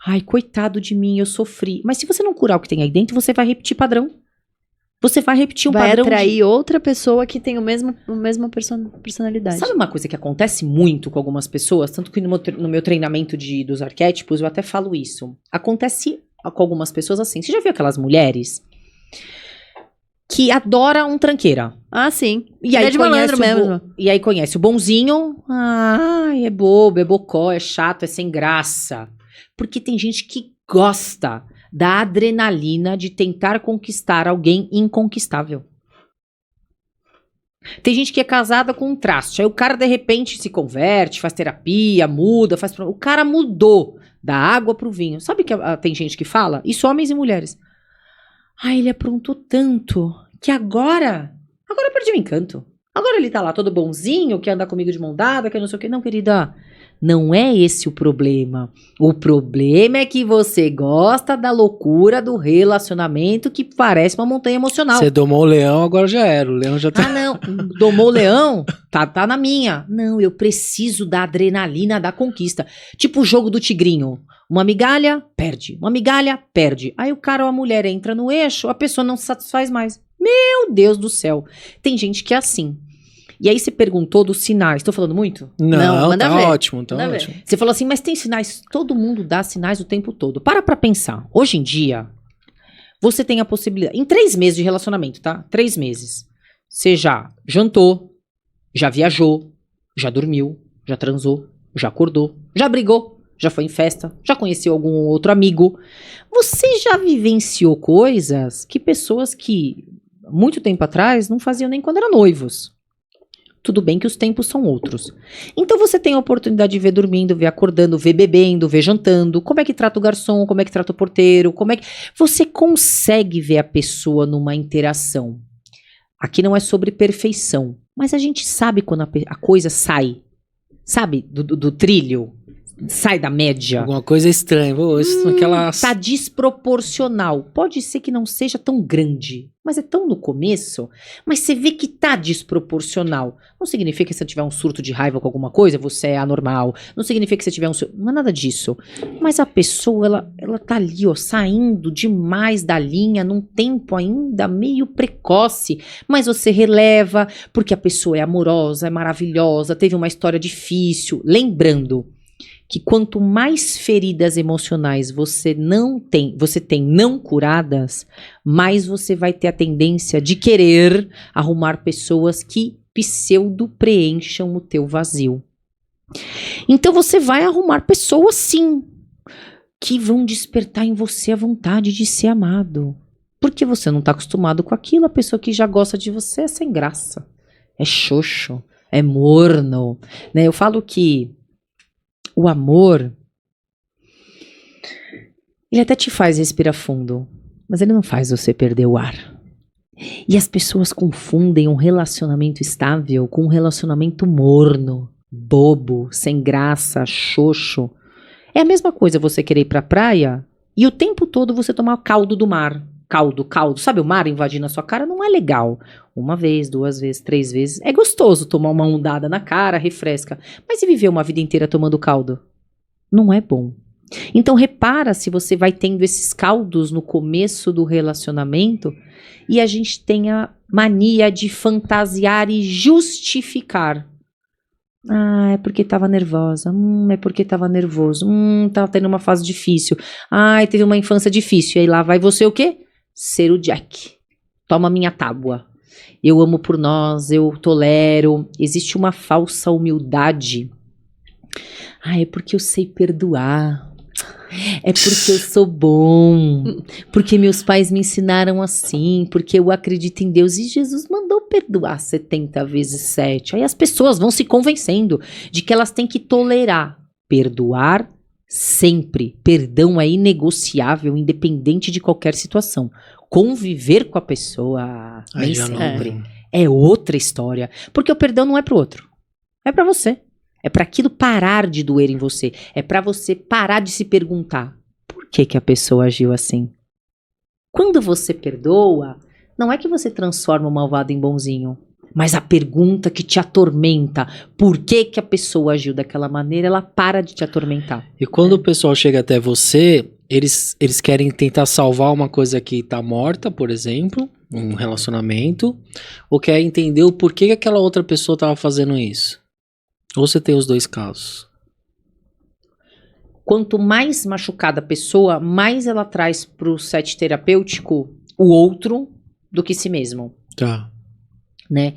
Ai, coitado de mim, eu sofri. Mas se você não curar o que tem aí dentro, você vai repetir padrão. Você vai repetir um Vai padrão atrair outra pessoa que tem a mesma personalidade. Sabe uma coisa que acontece muito com algumas pessoas? Tanto que no meu treinamento dos arquétipos eu até falo isso. Acontece com algumas pessoas assim. Você já viu aquelas mulheres que adoram um tranqueira? Ah, sim. E aí É de malandro mesmo. E aí conhece o bonzinho. Ai, é bobo, é bocó, é chato, é sem graça. Porque tem gente que gosta da adrenalina de tentar conquistar alguém inconquistável. Tem gente que é casada com um traste. Aí o cara, de repente, se converte, faz terapia, muda, o cara mudou da água pro vinho. Sabe que tem gente que fala? Isso, homens e mulheres. Ai, ele aprontou tanto que agora eu perdi o encanto. Agora ele tá lá todo bonzinho, quer andar comigo de mão dada, quer não sei o quê. Não, querida, não é esse o problema. O problema é que você gosta da loucura do relacionamento que parece uma montanha emocional. Você domou o leão, agora já era. O leão já tá... Ah, não, domou o leão? Tá na minha. Não, eu preciso da adrenalina da conquista. Tipo o jogo do tigrinho. Uma migalha, perde. Uma migalha, perde. Aí o cara ou a mulher entra no eixo, a pessoa não se satisfaz mais. Meu Deus do céu. Tem gente que é assim. E aí você perguntou dos sinais. Tô falando muito? Não, manda tá ver. ótimo, tá Manda ver. ótimo. Você falou assim, mas tem sinais. Todo mundo dá sinais o tempo todo. Para pra pensar. Hoje em dia, você tem a possibilidade... Em 3 meses de relacionamento, tá? 3 meses. Você já jantou, já viajou, já dormiu, já transou, já acordou, já brigou, já foi em festa, já conheceu algum outro amigo. Você já vivenciou coisas que pessoas que, muito tempo atrás, não faziam nem quando eram noivos. Tudo bem que os tempos são outros. Então você tem a oportunidade de ver dormindo, ver acordando, ver bebendo, ver jantando. Como é que trata o garçom, como é que trata o porteiro, como é que... Você consegue ver a pessoa numa interação. Aqui não é sobre perfeição, mas a gente sabe quando a coisa sai, sabe, do trilho. sai da média. Alguma coisa estranha. Aquelas... Tá desproporcional. Pode ser que não seja tão grande, mas é tão no começo. Mas você vê que tá desproporcional. Não significa que se você tiver um surto de raiva com alguma coisa, você é anormal. Não significa que você tiver um surto... Não é nada disso. Mas a pessoa, ela tá ali, ó, saindo demais da linha num tempo ainda meio precoce. Mas você releva, porque a pessoa é amorosa, é maravilhosa, teve uma história difícil. Lembrando que quanto mais feridas emocionais você tem não curadas, mais você vai ter a tendência de querer arrumar pessoas que pseudo preencham o teu vazio. Então você vai arrumar pessoas, sim, que vão despertar em você a vontade de ser amado. Porque você não está acostumado com aquilo, a pessoa que já gosta de você é sem graça, é xoxo, é morno, né? Eu falo que o amor, ele até te faz respirar fundo, mas ele não faz você perder o ar. E as pessoas confundem um relacionamento estável com um relacionamento morno, bobo, sem graça, xoxo. É a mesma coisa você querer ir pra praia e o tempo todo você tomar caldo do mar. Caldo. Sabe o mar invadindo a sua cara? Não é legal. Uma vez, 2 vezes, 3 vezes. É gostoso tomar uma ondada na cara, refresca. Mas e viver uma vida inteira tomando caldo? Não é bom. Então repara se você vai tendo esses caldos no começo do relacionamento e a gente tem a mania de fantasiar e justificar. Ah, é porque tava nervosa. É porque tava nervoso. Tava tendo uma fase difícil. Ai, teve uma infância difícil. E aí lá vai você o quê? Ser o Jack. Toma minha tábua. Eu amo por nós, eu tolero. Existe uma falsa humildade. Ah, é porque eu sei perdoar. É porque eu sou bom. Porque meus pais me ensinaram assim. Porque eu acredito em Deus. E Jesus mandou perdoar 70 vezes 7. Aí as pessoas vão se convencendo de que elas têm que tolerar. Perdoar sempre. Perdão é inegociável, independente de qualquer situação. Conviver com a pessoa nem sempre. É outra história. Porque o perdão não é pro outro. É pra você. É para aquilo parar de doer em você. É para você parar de se perguntar por que a pessoa agiu assim. Quando você perdoa, não é que você transforma o malvado em bonzinho. Mas a pergunta que te atormenta, por que a pessoa agiu daquela maneira, ela para de te atormentar. E quando o pessoal chega até você, eles querem tentar salvar uma coisa que tá morta, por exemplo, um relacionamento, ou quer entender o porquê que aquela outra pessoa tava fazendo isso. Ou você tem os dois casos? Quanto mais machucada a pessoa, mais ela traz pro set terapêutico o outro do que si mesmo. Tá. Né?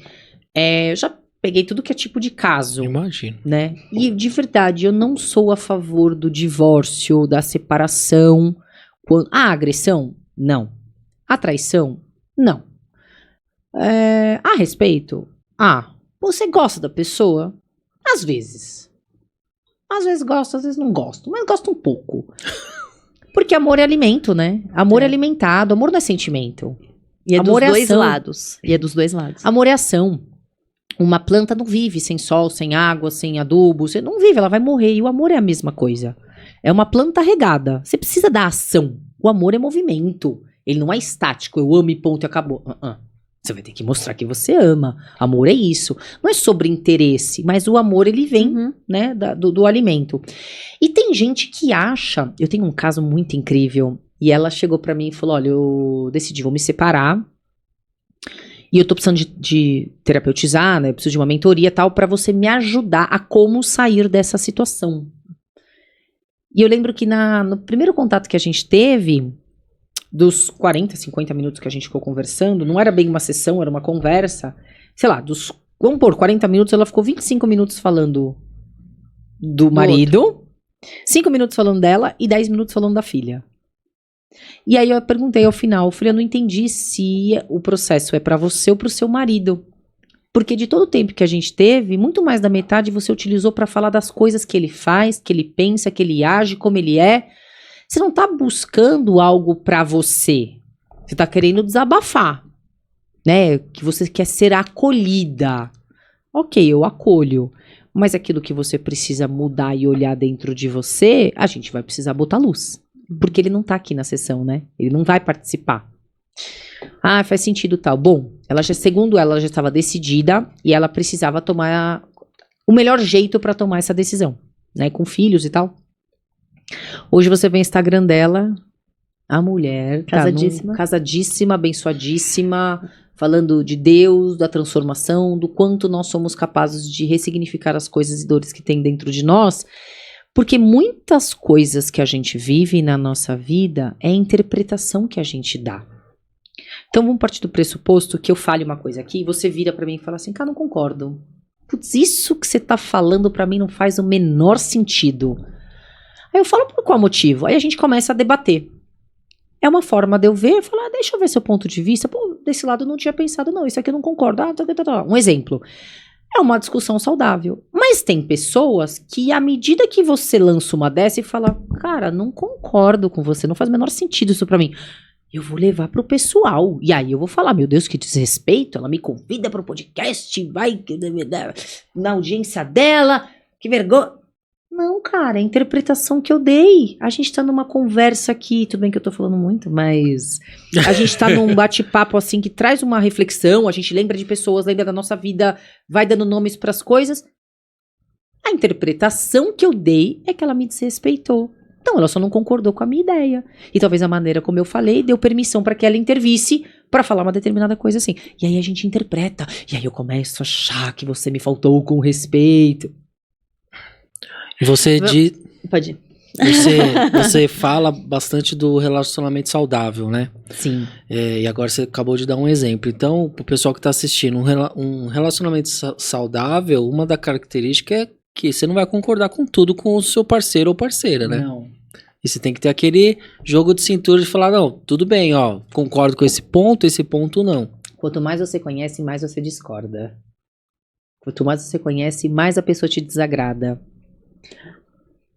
Eu já peguei tudo que é tipo de caso. Imagino. Né? E de verdade, eu não sou a favor do divórcio, da separação. A agressão? Não. A traição? Não. A respeito? Você gosta da pessoa? Às vezes. Às vezes gosto, às vezes não gosto. Mas gosto um pouco. Porque amor é alimento, né? Amor é alimentado. Amor não é sentimento. E é amor dos dois ação. lados. E é dos dois lados. Amor é ação. Uma planta não vive sem sol, sem água, sem adubo. Você não vive, ela vai morrer. E o amor é a mesma coisa. É uma planta regada. Você precisa da ação. O amor é movimento. Ele não é estático. Eu amo e ponto e acabou. Você vai ter que mostrar que você ama. Amor é isso. Não é sobre interesse, mas o amor ele vem, né, do alimento. E tem gente que acha... Eu tenho um caso muito incrível. E ela chegou pra mim e falou, olha, eu decidi, vou me separar. E eu tô precisando de terapeutizar, né? Eu preciso de uma mentoria e tal, pra você me ajudar a como sair dessa situação. E eu lembro que no primeiro contato que a gente teve... Dos 40, 50 minutos que a gente ficou conversando, não era bem uma sessão, era uma conversa. Sei lá, vamos pôr, 40 minutos, ela ficou 25 minutos falando do marido, 5 minutos falando dela e 10 minutos falando da filha. E aí eu perguntei ao final, eu não entendi se o processo é pra você ou pro seu marido. Porque de todo o tempo que a gente teve, muito mais da metade você utilizou pra falar das coisas que ele faz, que ele pensa, que ele age, como ele é. Você não tá buscando algo pra você. Você tá querendo desabafar, né? Que você quer ser acolhida. Ok, eu acolho. Mas aquilo que você precisa mudar e olhar dentro de você, a gente vai precisar botar luz. Porque ele não tá aqui na sessão, né? Ele não vai participar. Ah, faz sentido tal. Bom, segundo ela já estava decidida e ela precisava tomar o melhor jeito para tomar essa decisão, né? Com filhos e tal. Hoje você vê o Instagram dela, a mulher Casadíssima. Casadíssima, abençoadíssima, falando de Deus, da transformação, do quanto nós somos capazes de ressignificar as coisas e dores que tem dentro de nós. Porque muitas coisas que a gente vive na nossa vida é a interpretação que a gente dá. Então vamos partir do pressuposto que eu fale uma coisa aqui e você vira pra mim e fala assim, cara, não concordo. Putz, isso que você tá falando pra mim não faz o menor sentido. Aí eu falo por qual motivo? Aí a gente começa a debater. É uma forma de eu ver, falar, deixa eu ver seu ponto de vista. Pô, desse lado eu não tinha pensado, não, isso aqui eu não concordo. Um exemplo. É uma discussão saudável. Mas tem pessoas que, à medida que você lança uma dessa e fala, cara, não concordo com você, não faz o menor sentido isso pra mim. Eu vou levar pro pessoal. E aí eu vou falar, meu Deus, que desrespeito. Ela me convida pro podcast, vai na audiência dela. Que vergonha. Não, cara, é a interpretação que eu dei. A gente tá numa conversa aqui, tudo bem que eu tô falando muito, mas a gente tá num bate-papo assim que traz uma reflexão, a gente lembra de pessoas, lembra da nossa vida, vai dando nomes pras coisas. A interpretação que eu dei é que ela me desrespeitou. Então, ela só não concordou com a minha ideia. E talvez a maneira como eu falei deu permissão pra que ela intervisse pra falar uma determinada coisa assim. E aí a gente interpreta. E aí eu começo a achar que você me faltou com respeito. Você Pode ir. Você fala bastante do relacionamento saudável, né? Sim. E agora você acabou de dar um exemplo. Então, pro pessoal que tá assistindo, um relacionamento saudável, uma da característica é que você não vai concordar com tudo com o seu parceiro ou parceira, né? Não. E você tem que ter aquele jogo de cintura de falar, não, tudo bem, ó, concordo com esse ponto não. Quanto mais você conhece, mais você discorda. Quanto mais você conhece, mais a pessoa te desagrada.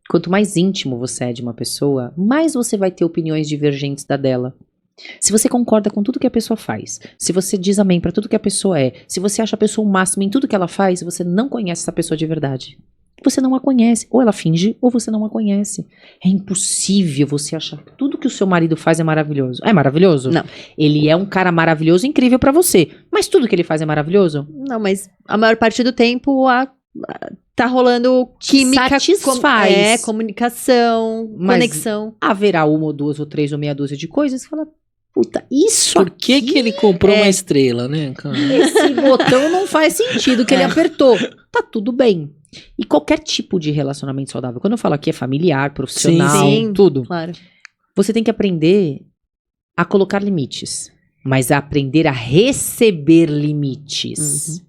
Quanto mais íntimo você é de uma pessoa, mais você vai ter opiniões divergentes da dela. Se você concorda com tudo que a pessoa faz, se você diz amém pra tudo que a pessoa é, se você acha a pessoa o máximo em tudo que ela faz, você não conhece essa pessoa de verdade. Você não a conhece. Ou ela finge, ou você não a conhece. É impossível você achar que tudo que o seu marido faz é maravilhoso. É maravilhoso? Não. Ele é um cara maravilhoso, incrível pra você. Mas tudo que ele faz é maravilhoso? Não, mas a maior parte do tempo tá rolando química. Satisfaz. Comunicação, Mas conexão. haverá uma ou duas ou três ou meia dúzia de coisas que fala, puta, isso Por que aqui, que ele comprou uma estrela, né, cara? esse botão não faz sentido que ele apertou. Tá tudo bem. E qualquer tipo de relacionamento saudável, quando eu falo aqui é familiar, profissional, Sim, tudo, claro. você tem que aprender a colocar limites, mas a aprender a receber limites.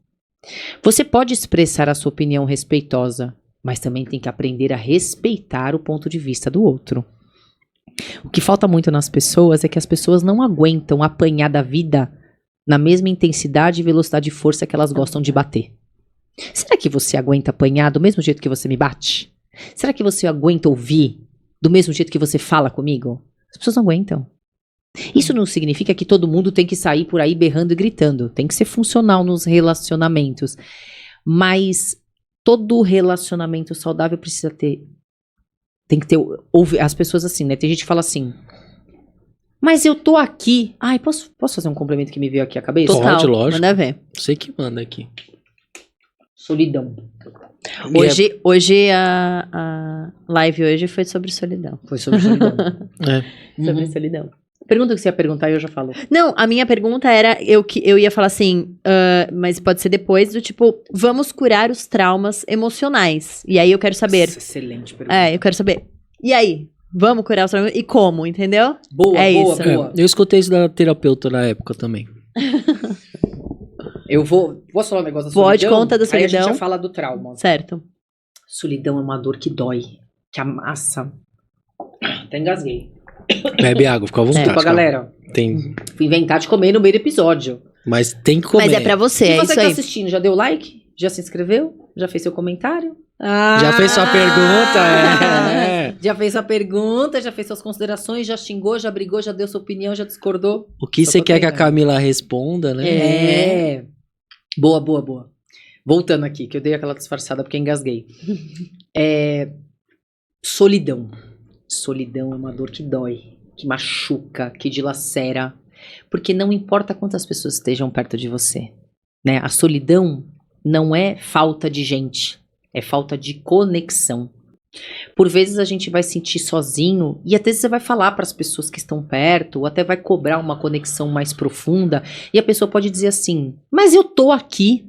Você pode expressar a sua opinião respeitosa, mas também tem que aprender a respeitar o ponto de vista do outro. O que falta muito nas pessoas é que as pessoas não aguentam apanhar da vida na mesma intensidade, velocidade e força que elas gostam de bater. Será que você aguenta apanhar do mesmo jeito que você me bate? Será que você aguenta ouvir do mesmo jeito que você fala comigo? As pessoas não aguentam. Isso não significa que todo mundo tem que sair por aí berrando e gritando. Tem que ser funcional nos relacionamentos. Mas todo relacionamento saudável precisa ter... Tem que ter... As pessoas assim, né? Tem gente que fala assim... Mas eu tô aqui... Ai, posso fazer um complemento que me veio aqui à cabeça? Total, Pode, lógico. manda ver. Você que manda aqui. Solidão. Hoje a live hoje foi sobre solidão. Foi sobre solidão. Sobre solidão. Pergunta o que você ia perguntar e eu já falo. Não, a minha pergunta era, eu ia falar assim, mas pode ser depois, do tipo, vamos curar os traumas emocionais. E aí eu quero saber. Excelente pergunta. Eu quero saber. E aí? Vamos curar os traumas? E como, entendeu? Boa, É boa, isso. boa. Eu escutei isso da terapeuta na época também. Eu vou... Posso falar um negócio da Pode, solidão? conta da Aí a gente solidão. já fala do trauma. Certo. Solidão é uma dor que dói, que amassa. Até engasguei. Bebe água, fica à vontade. Desculpa, cara. galera. Tem, Fui inventar de comer no meio do episódio. mas tem que comer. Mas é pra você, E é você isso que tá aí. assistindo, já deu like? Já se inscreveu? Já fez seu comentário? Já fez sua pergunta? É. Já fez sua pergunta, já fez suas considerações, já xingou, já brigou, já deu sua opinião, já discordou? O que Só você tô quer que a treinando. Camila responda, né? É. Boa, boa, boa. Voltando aqui, que eu dei aquela disfarçada porque engasguei. Solidão. Solidão é uma dor que dói, que machuca, que dilacera. Porque não importa quantas pessoas estejam perto de você, né? A solidão não é falta de gente, é falta de conexão. Por vezes a gente vai sentir sozinho e até você vai falar para as pessoas que estão perto, ou até vai cobrar uma conexão mais profunda, e a pessoa pode dizer assim, mas eu tô aqui.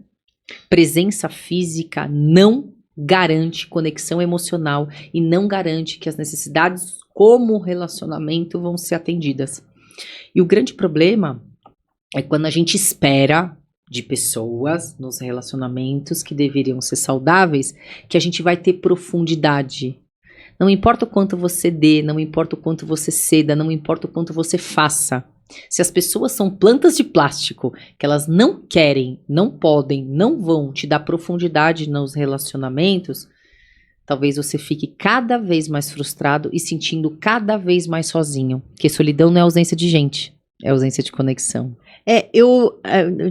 Presença física não garante conexão emocional e não garante que as necessidades como relacionamento vão ser atendidas. E o grande problema é quando a gente espera de pessoas nos relacionamentos que deveriam ser saudáveis, que a gente vai ter profundidade. Não importa o quanto você dê, não importa o quanto você ceda, não importa o quanto você faça. Se as pessoas são plantas de plástico, que elas não querem, não podem, não vão te dar profundidade nos relacionamentos, talvez você fique cada vez mais frustrado e sentindo cada vez mais sozinho. Porque solidão não é ausência de gente, é ausência de conexão.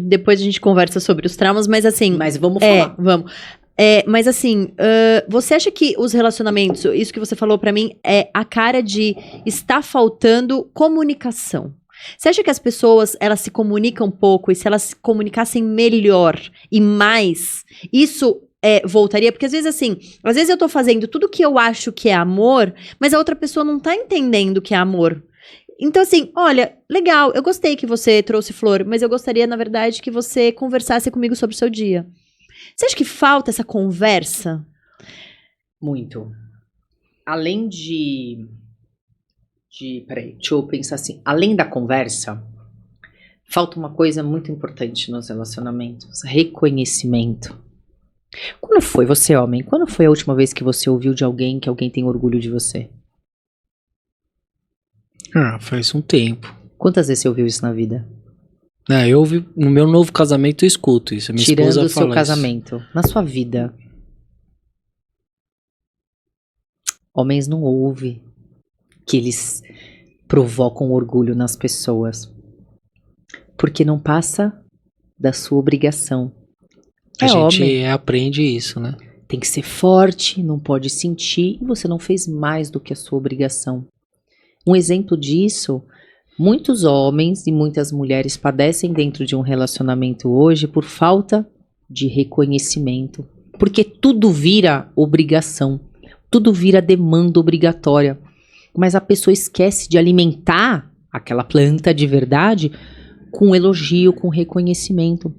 Depois a gente conversa sobre os traumas, mas assim... Mas vamos falar. Vamos. Mas assim, você acha que os relacionamentos, isso que você falou pra mim, é a cara de estar faltando comunicação? Você acha que as pessoas, elas se comunicam pouco e se elas se comunicassem melhor e mais, isso voltaria? Porque às vezes eu tô fazendo tudo que eu acho que é amor, mas a outra pessoa não tá entendendo o que é amor. Então assim, olha, legal, eu gostei que você trouxe flor, mas eu gostaria, na verdade, que você conversasse comigo sobre o seu dia. Você acha que falta essa conversa? Muito. Além peraí, deixa eu pensar assim. Além da conversa, falta uma coisa muito importante nos relacionamentos: reconhecimento. Quando foi, você homem, quando foi a última vez que você ouviu de alguém que alguém tem orgulho de você? Faz um tempo. Quantas vezes você ouviu isso na vida? Eu ouvi, no meu novo casamento eu escuto isso. A minha Tirando esposa o seu fala casamento, isso. na sua vida, homens não ouvem que eles provocam orgulho nas pessoas, porque não passa da sua obrigação. A gente homem. aprende isso, né? Tem que ser forte, não pode sentir, e você não fez mais do que a sua obrigação. Um exemplo disso, muitos homens e muitas mulheres padecem dentro de um relacionamento hoje por falta de reconhecimento. Porque tudo vira obrigação, tudo vira demanda obrigatória. Mas a pessoa esquece de alimentar aquela planta de verdade com elogio, com reconhecimento.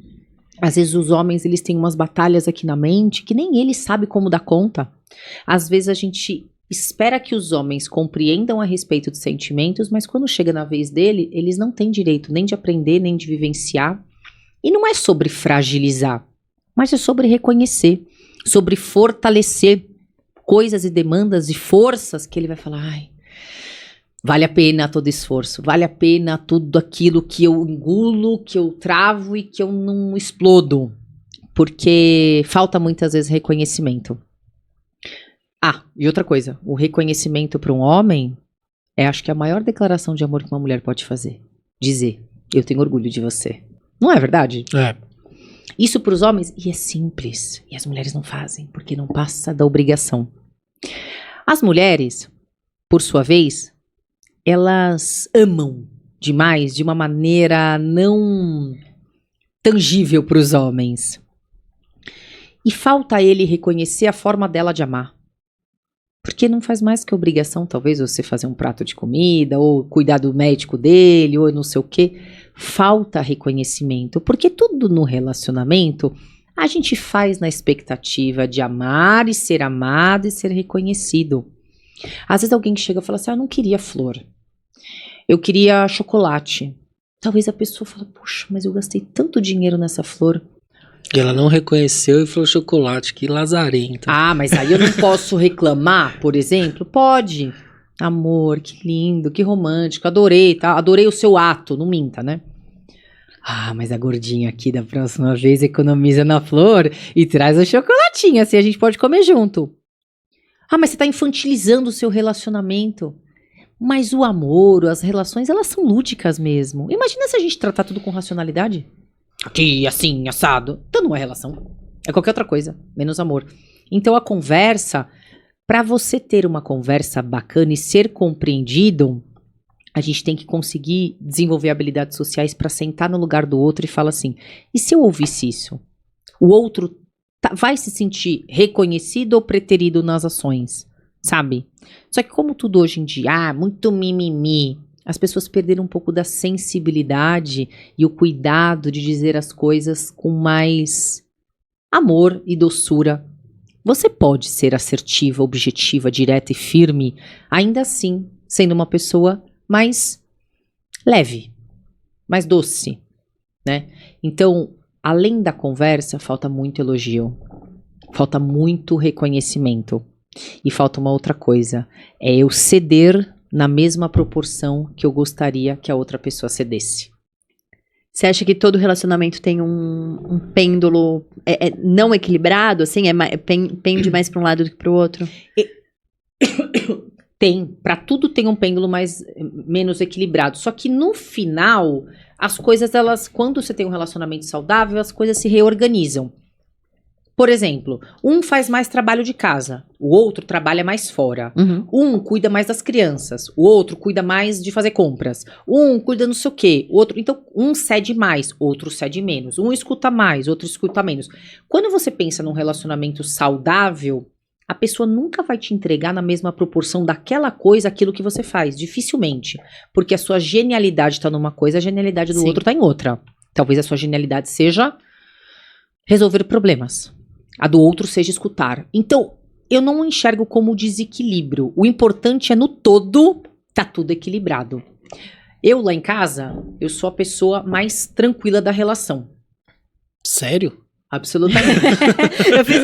Às vezes os homens, eles têm umas batalhas aqui na mente que nem eles sabem como dar conta. Às vezes a gente espera que os homens compreendam a respeito de sentimentos, mas quando chega na vez dele, eles não têm direito nem de aprender, nem de vivenciar. E não é sobre fragilizar, mas é sobre reconhecer, sobre fortalecer coisas e demandas e forças que ele vai falar, ai, vale a pena todo esforço, vale a pena tudo aquilo que eu engulo, que eu travo e que eu não explodo, porque falta muitas vezes reconhecimento. E outra coisa, o reconhecimento para um homem é, acho que, a maior declaração de amor que uma mulher pode fazer. Dizer, eu tenho orgulho de você. Não é verdade? É. Isso para os homens, e é simples, e as mulheres não fazem, porque não passa da obrigação. As mulheres, por sua vez, elas amam demais de uma maneira não tangível para os homens. E falta a ele reconhecer a forma dela de amar. Porque não faz mais que obrigação, talvez, você fazer um prato de comida, ou cuidar do médico dele, ou não sei o quê. Falta reconhecimento, porque tudo no relacionamento a gente faz na expectativa de amar e ser amado e ser reconhecido. Às vezes alguém chega e fala assim, eu não queria flor, eu queria chocolate. Talvez a pessoa fale, puxa, mas eu gastei tanto dinheiro nessa flor. E ela não reconheceu e falou chocolate, que lazarento. Mas aí eu não posso reclamar, por exemplo? Pode. Amor, que lindo, que romântico, adorei, tá? Adorei o seu ato, não minta, né? Mas a gordinha aqui da próxima vez economiza na flor e traz o chocolatinho, assim a gente pode comer junto. Mas você tá infantilizando o seu relacionamento. Mas o amor, as relações, elas são lúdicas mesmo. Imagina se a gente tratar tudo com racionalidade. Aqui, assim, assado. Então não é relação. É qualquer outra coisa, menos amor. Então a conversa, para você ter uma conversa bacana e ser compreendido, a gente tem que conseguir desenvolver habilidades sociais para sentar no lugar do outro e falar assim, e se eu ouvisse isso? O outro vai se sentir reconhecido ou preterido nas ações, sabe? Só que como tudo hoje em dia, muito mimimi, as pessoas perderam um pouco da sensibilidade e o cuidado de dizer as coisas com mais amor e doçura. Você pode ser assertiva, objetiva, direta e firme, ainda assim, sendo uma pessoa mais leve, mais doce, né? Então, além da conversa, falta muito elogio, falta muito reconhecimento e falta uma outra coisa, é eu ceder na mesma proporção que eu gostaria que a outra pessoa cedesse. Você acha que todo relacionamento tem um pêndulo não equilibrado, assim? Pende mais para um lado do que para o outro? Tem. Para tudo tem um pêndulo menos equilibrado. Só que no final, as coisas, quando você tem um relacionamento saudável, as coisas se reorganizam. Por exemplo, um faz mais trabalho de casa, o outro trabalha mais fora. Uhum. Um cuida mais das crianças, o outro cuida mais de fazer compras. Um cuida não sei o quê, o outro... Então, um cede mais, outro cede menos. Um escuta mais, outro escuta menos. Quando você pensa num relacionamento saudável, a pessoa nunca vai te entregar na mesma proporção daquela coisa aquilo que você faz. Dificilmente. Porque a sua genialidade está numa coisa, a genialidade do outro está em outra. Talvez a sua genialidade seja resolver problemas. A do outro seja escutar. Então, eu não enxergo como desequilíbrio. O importante é no todo, tá tudo equilibrado. Eu lá em casa, eu sou a pessoa mais tranquila da relação. Sério? Absolutamente. Eu fiz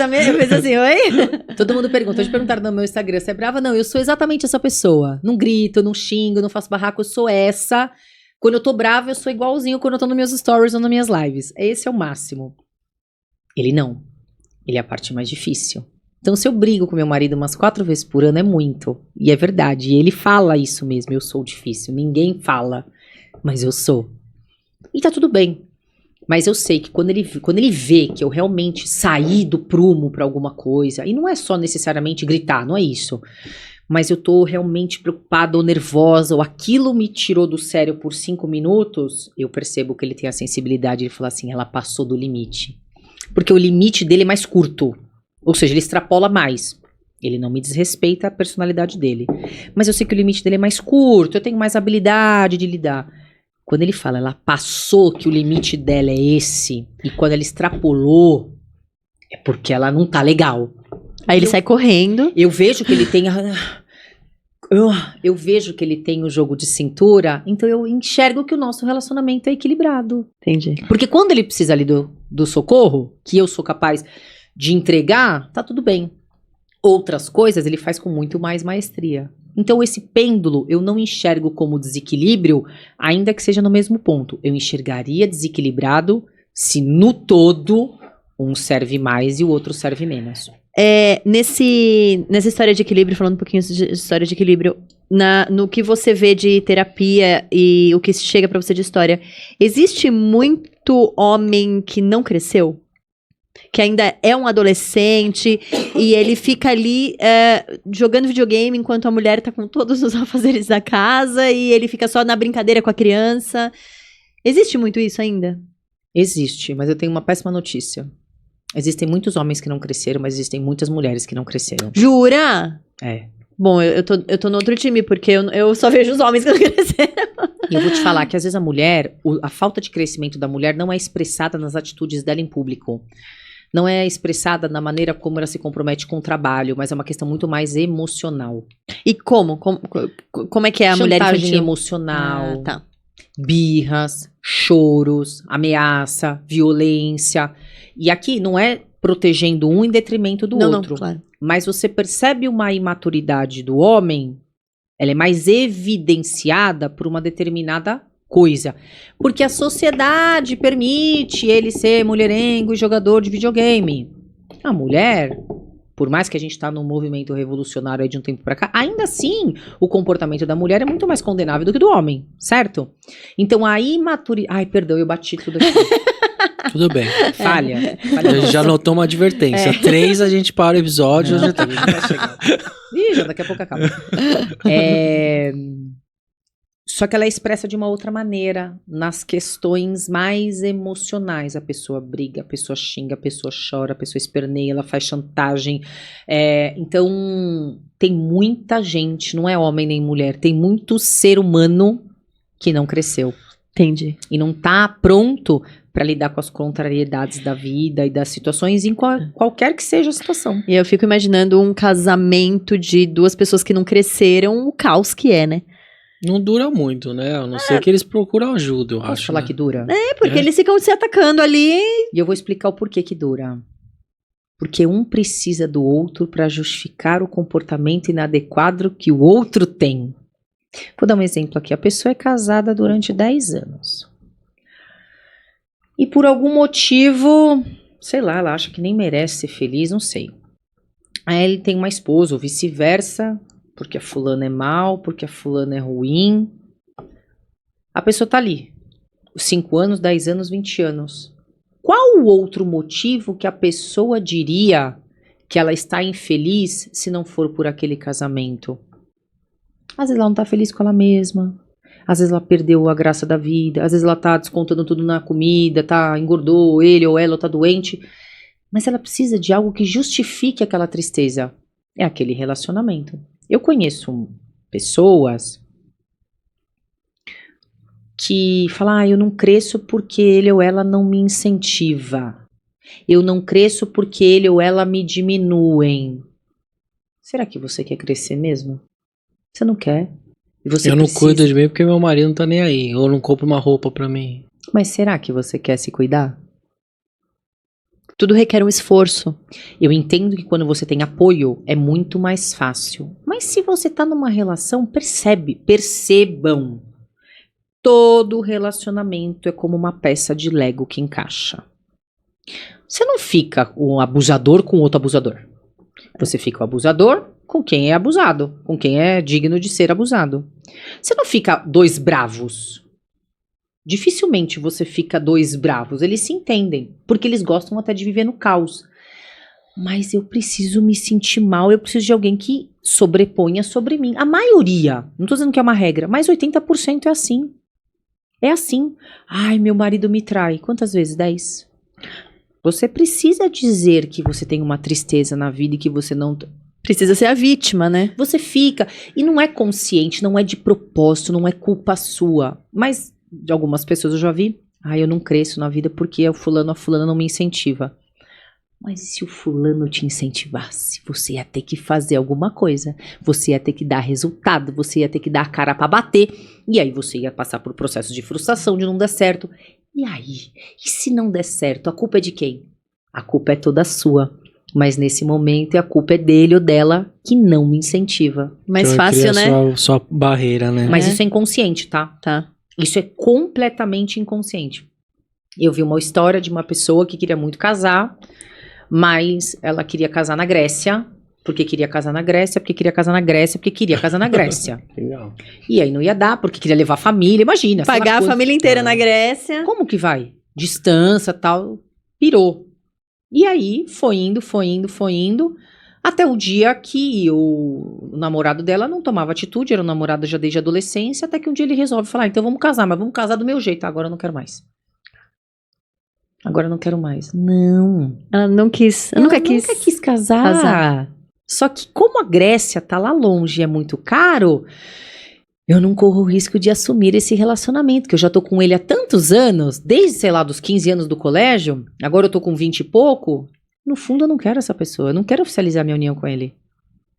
assim, oi? Todo mundo pergunta. Hoje perguntaram no meu Instagram, você é brava? Não, eu sou exatamente essa pessoa. Não grito, não xingo, não faço barraco, eu sou essa. Quando eu tô brava, eu sou igualzinho quando eu tô nos meus stories ou nas minhas lives. Esse é o máximo. Ele não. Ele é a parte mais difícil. Então, se eu brigo com meu marido umas 4 vezes por ano, é muito. E é verdade. E ele fala isso mesmo. Eu sou difícil. Ninguém fala. Mas eu sou. E tá tudo bem. Mas eu sei que quando ele vê que eu realmente saí do prumo pra alguma coisa, e não é só necessariamente gritar, não é isso. Mas eu tô realmente preocupada ou nervosa, ou aquilo me tirou do sério por 5 minutos, eu percebo que ele tem a sensibilidade de falar assim, ela passou do limite. Porque o limite dele é mais curto. Ou seja, ele extrapola mais. Ele não me desrespeita a personalidade dele. Mas eu sei que o limite dele é mais curto, eu tenho mais habilidade de lidar. Quando ele fala, ela passou que o limite dela é esse, e quando ela extrapolou, é porque ela não tá legal. Aí ele sai correndo. Eu vejo que ele tem... Eu vejo que ele tem o jogo de cintura, então eu enxergo que o nosso relacionamento é equilibrado. Entendi. Porque quando ele precisa ali do socorro, que eu sou capaz de entregar, tá tudo bem. Outras coisas ele faz com muito mais maestria. Então esse pêndulo eu não enxergo como desequilíbrio, ainda que seja no mesmo ponto. Eu enxergaria desequilibrado se no todo um serve mais e o outro serve menos. Nessa história de equilíbrio, falando um pouquinho de história de equilíbrio, no que você vê de terapia e o que chega pra você de história, existe muito homem que não cresceu? Que ainda é um adolescente e ele fica ali jogando videogame enquanto a mulher tá com todos os afazeres da casa e ele fica só na brincadeira com a criança. Existe muito isso ainda? Existe, mas eu tenho uma péssima notícia. Existem muitos homens que não cresceram, mas existem muitas mulheres que não cresceram. Jura? É. Bom, eu tô no outro time, porque eu só vejo os homens que não cresceram. E eu vou te falar que às vezes a mulher, a falta de crescimento da mulher não é expressada nas atitudes dela em público. Não é expressada na maneira como ela se compromete com o trabalho, mas é uma questão muito mais emocional. E como é que é a mulher Chantagem infantil? emocional, Tá. birras, choros, ameaça, violência. E aqui não é protegendo um em detrimento do outro. Não, claro. Mas você percebe uma imaturidade do homem, ela é mais evidenciada por uma determinada coisa. Porque a sociedade permite ele ser mulherengo e jogador de videogame. A mulher, por mais que a gente está num movimento revolucionário aí de um tempo pra cá, ainda assim, o comportamento da mulher é muito mais condenável do que do homem, certo? Então a imaturidade... Ai, perdão, eu bati tudo aqui. Tudo bem. Falha. A gente já anotou uma advertência. 3 a gente para o episódio. Não, já tá... vai chegar. Ih, já daqui a pouco acaba. Só que ela é expressa de uma outra maneira, nas questões mais emocionais. A pessoa briga, a pessoa xinga, a pessoa chora, a pessoa esperneia, ela faz chantagem. Então, tem muita gente, não é homem nem mulher, tem muito ser humano que não cresceu. Entendi. E não tá pronto para lidar com as contrariedades da vida e das situações, em qualquer que seja a situação. E eu fico imaginando um casamento de 2 pessoas que não cresceram, o caos que é, né? Não dura muito, né? A não ser que eles procuram ajuda, eu Posso acho. falar né? que dura? É, porque eles ficam se atacando ali. E eu vou explicar o porquê que dura. Porque um precisa do outro para justificar o comportamento inadequado que o outro tem. Vou dar um exemplo aqui. A pessoa é casada durante 10 anos. E por algum motivo, sei lá, ela acha que nem merece ser feliz, não sei. Aí ele tem uma esposa, ou vice-versa, porque a fulana é mal, porque a fulana é ruim. A pessoa tá ali. 5 anos, 10 anos, 20 anos. Qual o outro motivo que a pessoa diria que ela está infeliz se não for por aquele casamento? Às vezes ela não tá feliz com ela mesma. Às vezes ela perdeu a graça da vida. Às vezes ela tá descontando tudo na comida, engordou ele ou ela, ou tá doente. Mas ela precisa de algo que justifique aquela tristeza. É aquele relacionamento. Eu conheço pessoas que falam, eu não cresço porque ele ou ela não me incentiva. Eu não cresço porque ele ou ela me diminuem. Será que você quer crescer mesmo? Você não quer. E você Eu não precisa. cuido de mim porque meu marido não tá nem aí. Ou não compro uma roupa pra mim. Mas será que você quer se cuidar? Tudo requer um esforço. Eu entendo que quando você tem apoio é muito mais fácil. Mas se você tá numa relação, percebam. Todo relacionamento é como uma peça de Lego que encaixa. Você não fica um abusador com outro abusador. Você fica o abusador com quem é abusado, com quem é digno de ser abusado. Você não fica 2 bravos. Dificilmente você fica 2 bravos. Eles se entendem, porque eles gostam até de viver no caos. Mas eu preciso me sentir mal, eu preciso de alguém que sobreponha sobre mim. A maioria, não tô dizendo que é uma regra, mas 80% é assim. É assim. Ai, meu marido me trai. Quantas vezes? 10. Você precisa dizer que você tem uma tristeza na vida e que você não... Precisa ser a vítima, né? Você fica. E não é consciente, não é de propósito, não é culpa sua. Mas de algumas pessoas eu já vi. Eu não cresço na vida porque a fulana não me incentiva. Mas se o fulano te incentivasse, você ia ter que fazer alguma coisa. Você ia ter que dar resultado, você ia ter que dar a cara pra bater. E aí você ia passar por processo de frustração, de não dar certo. E aí? E se não der certo, a culpa é de quem? A culpa é toda sua. Mas nesse momento a culpa é dele ou dela que não me incentiva. Mais Então, fácil, cria né? Sua barreira, né? Mas É. isso é inconsciente, tá? Tá. Isso é completamente inconsciente. Eu vi uma história de uma pessoa que queria muito casar, mas ela queria casar na Grécia, porque queria casar na Grécia, porque queria casar na Grécia, porque queria casar na Grécia. Legal. E aí não ia dar, porque queria levar a família, imagina. sei lá Pagar a quanto. família inteira na Grécia. Como que vai? Distância, tal, pirou. E aí foi indo, até o dia que o namorado dela não tomava atitude, era um namorado já desde a adolescência, até que um dia ele resolve falar, então vamos casar, mas vamos casar do meu jeito, agora eu não quero mais. Agora eu não quero mais. Não. Ela não quis. Eu Ela nunca quis. Nunca quis casar. Só que como a Grécia tá lá longe e é muito caro, eu não corro o risco de assumir esse relacionamento, que eu já tô com ele há tantos anos, desde, sei lá, dos 15 anos do colégio, agora eu tô com 20 e pouco. No fundo eu não quero essa pessoa, eu não quero oficializar minha união com ele.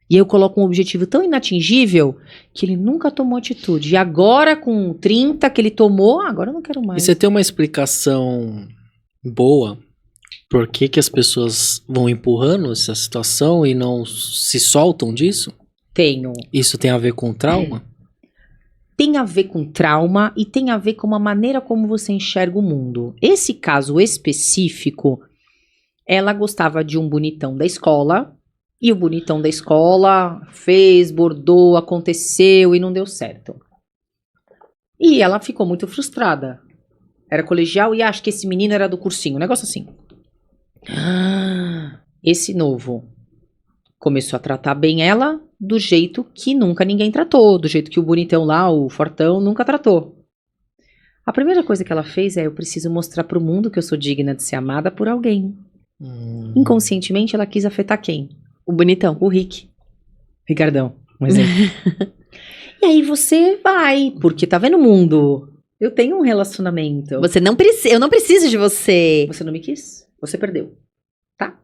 E eu coloco um objetivo tão inatingível que ele nunca tomou atitude. E agora com 30 que ele tomou, agora eu não quero E mais. você tem uma explicação boa por que as pessoas vão empurrando essa situação e não se soltam disso? Tenho. Isso tem a ver com trauma? Tem a ver com trauma e tem a ver com a maneira como você enxerga o mundo. Esse caso específico, ela gostava de um bonitão da escola, e o bonitão da escola fez, bordou, aconteceu e não deu certo. E ela ficou muito frustrada. Era colegial e acho que esse menino era do cursinho. Um negócio assim. Esse novo começou a tratar bem ela do jeito que nunca ninguém tratou. Do jeito que o bonitão lá, o fortão, nunca tratou. A primeira coisa que ela fez é: eu preciso mostrar pro mundo que eu sou digna de ser amada por alguém. Inconscientemente, ela quis afetar quem? O bonitão. O Rick. Ricardão, um exemplo. E aí você vai, porque tá vendo o mundo? Eu tenho um relacionamento. Eu não preciso de você. Você não me quis? Você perdeu. Tá?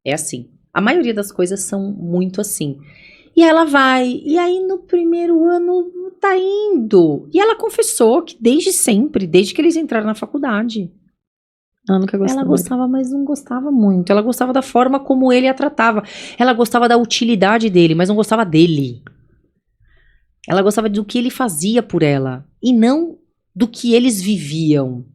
É assim. A maioria das coisas são muito assim. E ela vai, e aí no primeiro ano tá indo. E ela confessou que desde sempre, desde que eles entraram na faculdade, Ela nunca gostou. ela gostava, mas não gostava muito. Ela gostava da forma como ele a tratava. Ela gostava da utilidade dele, mas não gostava dele. Ela gostava do que ele fazia por ela. E não do que eles viviam.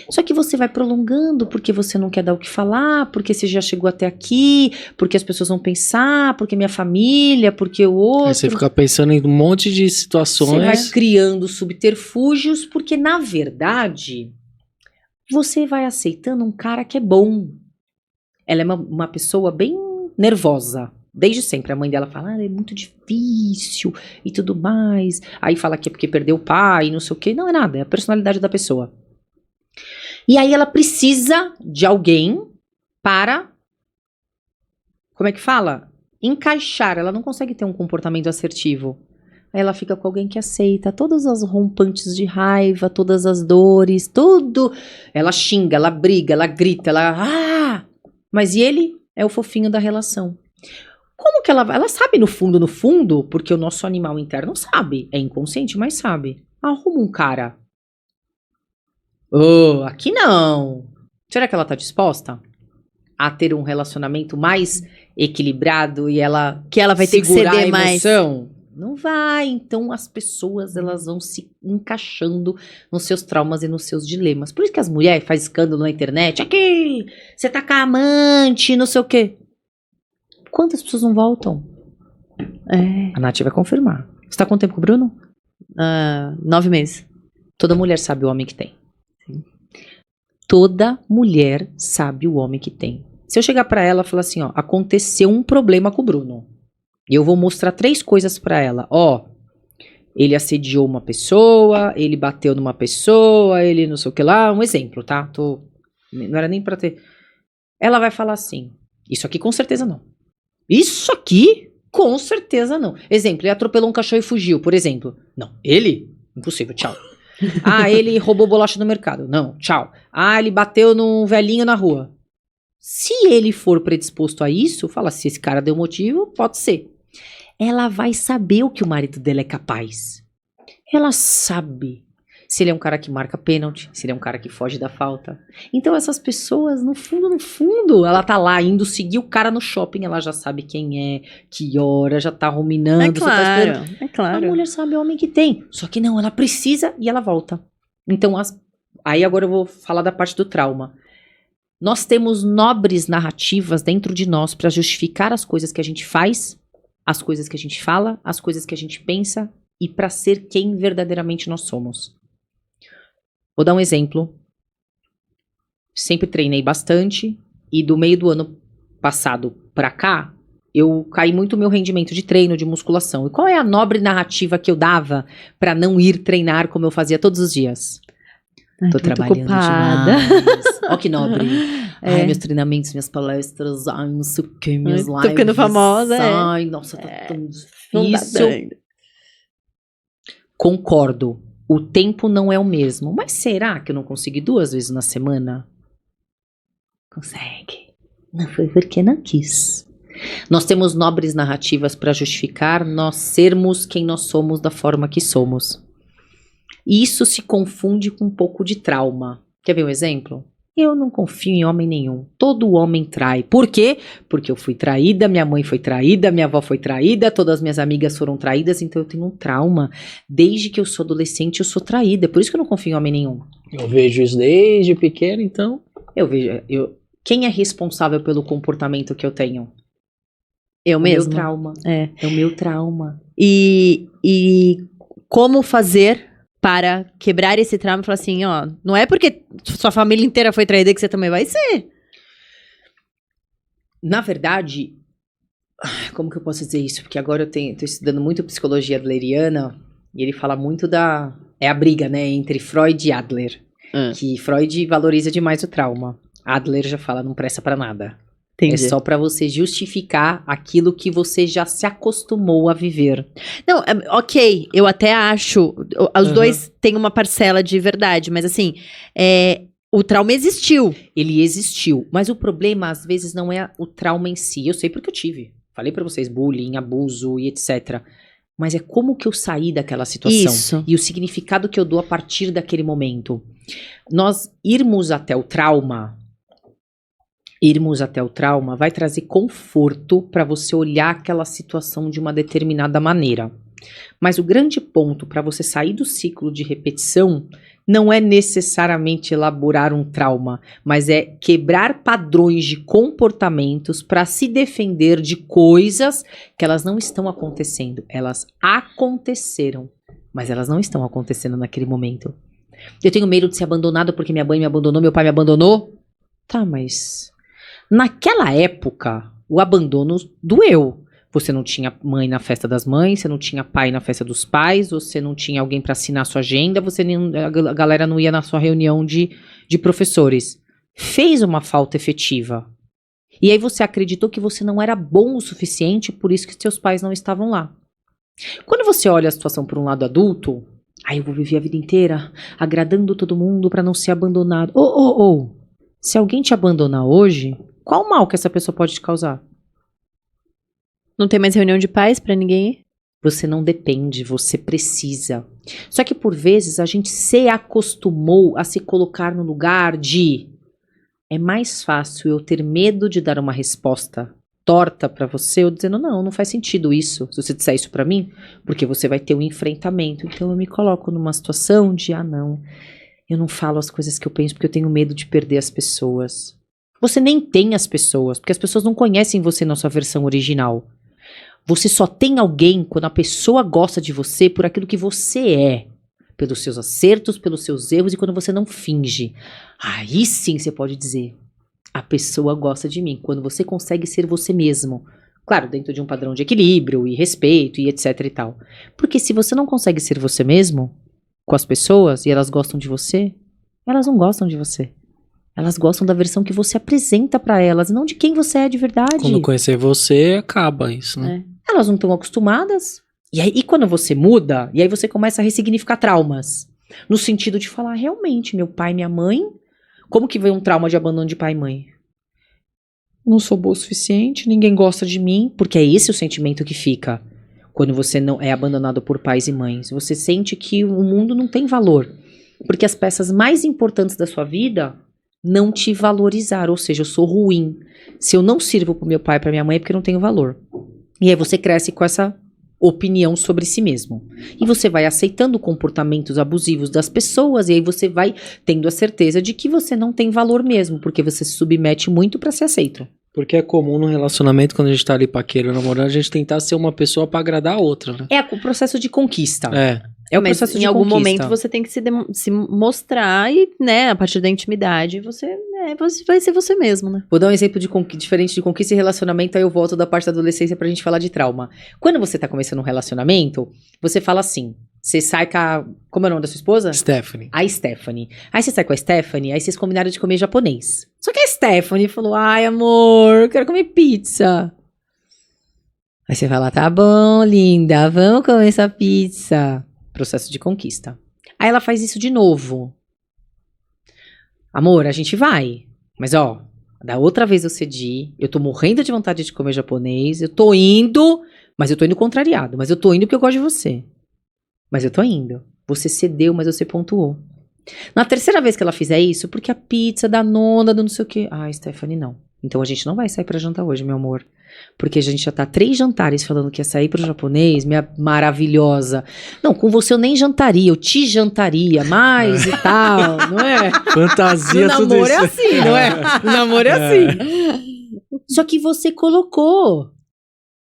Só que você vai prolongando porque você não quer dar o que falar, porque você já chegou até aqui, porque as pessoas vão pensar, porque minha família, porque o outro. Aí você fica pensando em um monte de situações. Você vai criando subterfúgios, porque na verdade você vai aceitando um cara que é bom. Ela é uma pessoa bem nervosa. Desde sempre. A mãe dela fala, é muito difícil e tudo mais. Aí fala que é porque perdeu o pai, não sei o quê. Não é nada, é a personalidade da pessoa. E aí ela precisa de alguém para, como é que fala? Encaixar. Ela não consegue ter um comportamento assertivo. Aí ela fica com alguém que aceita todas as rompantes de raiva, todas as dores, tudo. Ela xinga, ela briga, ela grita, ela... Mas e ele é o fofinho da relação. Como que ela sabe no fundo, porque o nosso animal interno sabe, é inconsciente, mas sabe. Arruma um cara. Aqui não. Será que ela tá disposta a ter um relacionamento mais equilibrado e ela Que ela vai ter que segurar ceder a mais. emoção? Não vai. Então as pessoas elas vão se encaixando nos seus traumas e nos seus dilemas. Por isso que as mulheres fazem escândalo na internet. Aqui, você tá com a amante, não sei o quê. Quantas pessoas não voltam? A Nath vai confirmar. Você tá com tempo com o Bruno? 9 meses. Toda mulher sabe o homem que tem. Toda mulher sabe o homem que tem. Se eu chegar pra ela e falar assim, ó, aconteceu um problema com o Bruno. E eu vou mostrar 3 coisas pra ela. Ó, ele assediou uma pessoa, ele bateu numa pessoa, ele não sei o que lá. Um exemplo, tá? Não era nem pra ter... Ela vai falar assim, isso aqui com certeza não. Isso aqui, com certeza não. Exemplo, ele atropelou um cachorro e fugiu, por exemplo. Não, ele? Impossível, tchau. Ele roubou bolacha no mercado. Não, tchau. Ele bateu num velhinho na rua. Se ele for predisposto a isso, fala, se esse cara deu motivo, pode ser. Ela vai saber o que o marido dela é capaz. Ela sabe se ele é um cara que marca pênalti, se ele é um cara que foge da falta. Então essas pessoas, no fundo, ela tá lá indo seguir o cara no shopping, ela já sabe quem é, que hora, já tá ruminando. É você tá esperando. claro, é claro. A mulher sabe o homem que tem, só que não, ela precisa e ela volta. Então, aí agora eu vou falar da parte do trauma. Nós temos nobres narrativas dentro de nós para justificar as coisas que a gente faz, as coisas que a gente fala, as coisas que a gente pensa e para ser quem verdadeiramente nós somos. Vou dar um exemplo. Sempre treinei bastante e do meio do ano passado pra cá, eu caí muito o meu rendimento de treino, de musculação. E qual é a nobre narrativa que eu dava pra não ir treinar como eu fazia todos os dias? Tô trabalhando ocupada. demais. Ó que nobre. Meus treinamentos, minhas palestras, não sei o que, minhas lives. Tô ficando famosa, Ai, nossa, tá tão Não dá difícil. dando. Concordo. O tempo não é o mesmo. Mas será que eu não consegui 2 vezes na semana? Consegue. Não foi porque não quis. Nós temos nobres narrativas para justificar nós sermos quem nós somos da forma que somos. E isso se confunde com um pouco de trauma. Quer ver um exemplo? Eu não confio em homem nenhum. Todo homem trai. Por quê? Porque eu fui traída, minha mãe foi traída, minha avó foi traída, todas as minhas amigas foram traídas, então eu tenho um trauma. Desde que eu sou adolescente, eu sou traída. Por isso que eu não confio em homem nenhum. Eu vejo isso desde pequeno, então... Quem é responsável pelo comportamento que eu tenho? Eu O mesma. meu trauma. É. É o meu trauma. E como fazer para quebrar esse trauma e falar assim, ó, não é porque sua família inteira foi traída que você também vai ser. Na verdade, como que eu posso dizer isso? Porque agora tô estudando muito psicologia adleriana e ele fala muito é a briga, né, entre Freud e Adler. Que Freud valoriza demais o trauma. Adler já fala, não presta pra nada. Entendi. É só pra você justificar aquilo que você já se acostumou a viver. Não, ok, eu até acho, os dois têm uma parcela de verdade, mas assim, o trauma existiu. Ele existiu, mas o problema às vezes não é o trauma em si. Eu sei porque eu tive. Falei pra vocês, bullying, abuso e etc. Mas é como que eu saí daquela situação. Isso. E o significado que eu dou a partir daquele momento. Nós irmos até o trauma vai trazer conforto para você olhar aquela situação de uma determinada maneira. Mas o grande ponto para você sair do ciclo de repetição não é necessariamente elaborar um trauma, mas é quebrar padrões de comportamentos para se defender de coisas que elas não estão acontecendo. Elas aconteceram, mas elas não estão acontecendo naquele momento. Eu tenho medo de ser abandonado porque minha mãe me abandonou, meu pai me abandonou. Tá, mas naquela época, o abandono doeu. Você não tinha mãe na festa das mães, você não tinha pai na festa dos pais, você não tinha alguém para assinar sua agenda, a galera não ia na sua reunião de professores. Fez uma falta efetiva. E aí você acreditou que você não era bom o suficiente, por isso que seus pais não estavam lá. Quando você olha a situação por um lado adulto, eu vou viver a vida inteira agradando todo mundo para não ser abandonado. Se alguém te abandonar hoje, qual mal que essa pessoa pode te causar? Não tem mais reunião de pais pra ninguém ir? Você não depende, você precisa. Só que por vezes a gente se acostumou a se colocar no lugar de é mais fácil eu ter medo de dar uma resposta torta pra você, eu dizendo não faz sentido isso, se você disser isso pra mim, porque você vai ter um enfrentamento. Então eu me coloco numa situação de não, eu não falo as coisas que eu penso porque eu tenho medo de perder as pessoas. Você nem tem as pessoas, porque as pessoas não conhecem você na sua versão original. Você só tem alguém quando a pessoa gosta de você por aquilo que você é. Pelos seus acertos, pelos seus erros e quando você não finge. Aí sim você pode dizer, a pessoa gosta de mim. Quando você consegue ser você mesmo. Claro, dentro de um padrão de equilíbrio e respeito e etc e tal. Porque se você não consegue ser você mesmo com as pessoas e elas gostam de você, elas não gostam de você. Elas gostam da versão que você apresenta pra elas, não de quem você é de verdade. Quando conhecer você, acaba isso, né? Elas não estão acostumadas. E aí, quando você muda, e aí você começa a ressignificar traumas. No sentido de falar, realmente, meu pai e minha mãe, como que veio um trauma de abandono de pai e mãe? Não sou boa o suficiente, ninguém gosta de mim, porque é esse o sentimento que fica quando você não é abandonado por pais e mães. Você sente que o mundo não tem valor, porque as peças mais importantes da sua vida não te valorizaram, ou seja, eu sou ruim. Se eu não sirvo pro meu pai e pra minha mãe é porque eu não tenho valor. E aí você cresce com essa opinião sobre si mesmo. E você vai aceitando comportamentos abusivos das pessoas, e aí você vai tendo a certeza de que você não tem valor mesmo, porque você se submete muito pra ser aceito. Porque é comum no relacionamento, quando a gente tá ali paquerando, namorando, a gente tentar ser uma pessoa pra agradar a outra, né? É o processo de conquista. É o Mas processo em de algum conquista. momento você tem que se mostrar e, né, a partir da intimidade, você vai ser você mesmo, né? Vou dar um exemplo diferente de conquista e relacionamento, aí eu volto da parte da adolescência pra gente falar de trauma. Quando você tá começando um relacionamento, você fala assim, você sai com a... Como é o nome da sua esposa? Stephanie. A Stephanie. Aí você sai com a Stephanie, aí vocês combinaram de comer japonês. Só que a Stephanie falou, ai amor, eu quero comer pizza. Aí você fala, tá bom, linda, vamos comer essa pizza. Processo de conquista. Aí ela faz isso de novo. Amor, a gente vai. Mas ó, da outra vez eu cedi, eu tô morrendo de vontade de comer japonês, eu tô indo, mas eu tô indo contrariado, mas eu tô indo porque eu gosto de você. Mas eu tô indo. Você cedeu, mas você pontuou. Na terceira vez que ela fizer isso, porque a pizza da nona, do não sei o quê. Ah, Stephanie, não. Então a gente não vai sair pra jantar hoje, meu amor. Porque a gente já tá 3 jantares falando que ia sair pro japonês, minha maravilhosa. Não, com você eu nem jantaria, eu te jantaria mais e tal, não é? Fantasia, No tudo namoro isso. é assim, não é? No namoro é assim. Só que você colocou.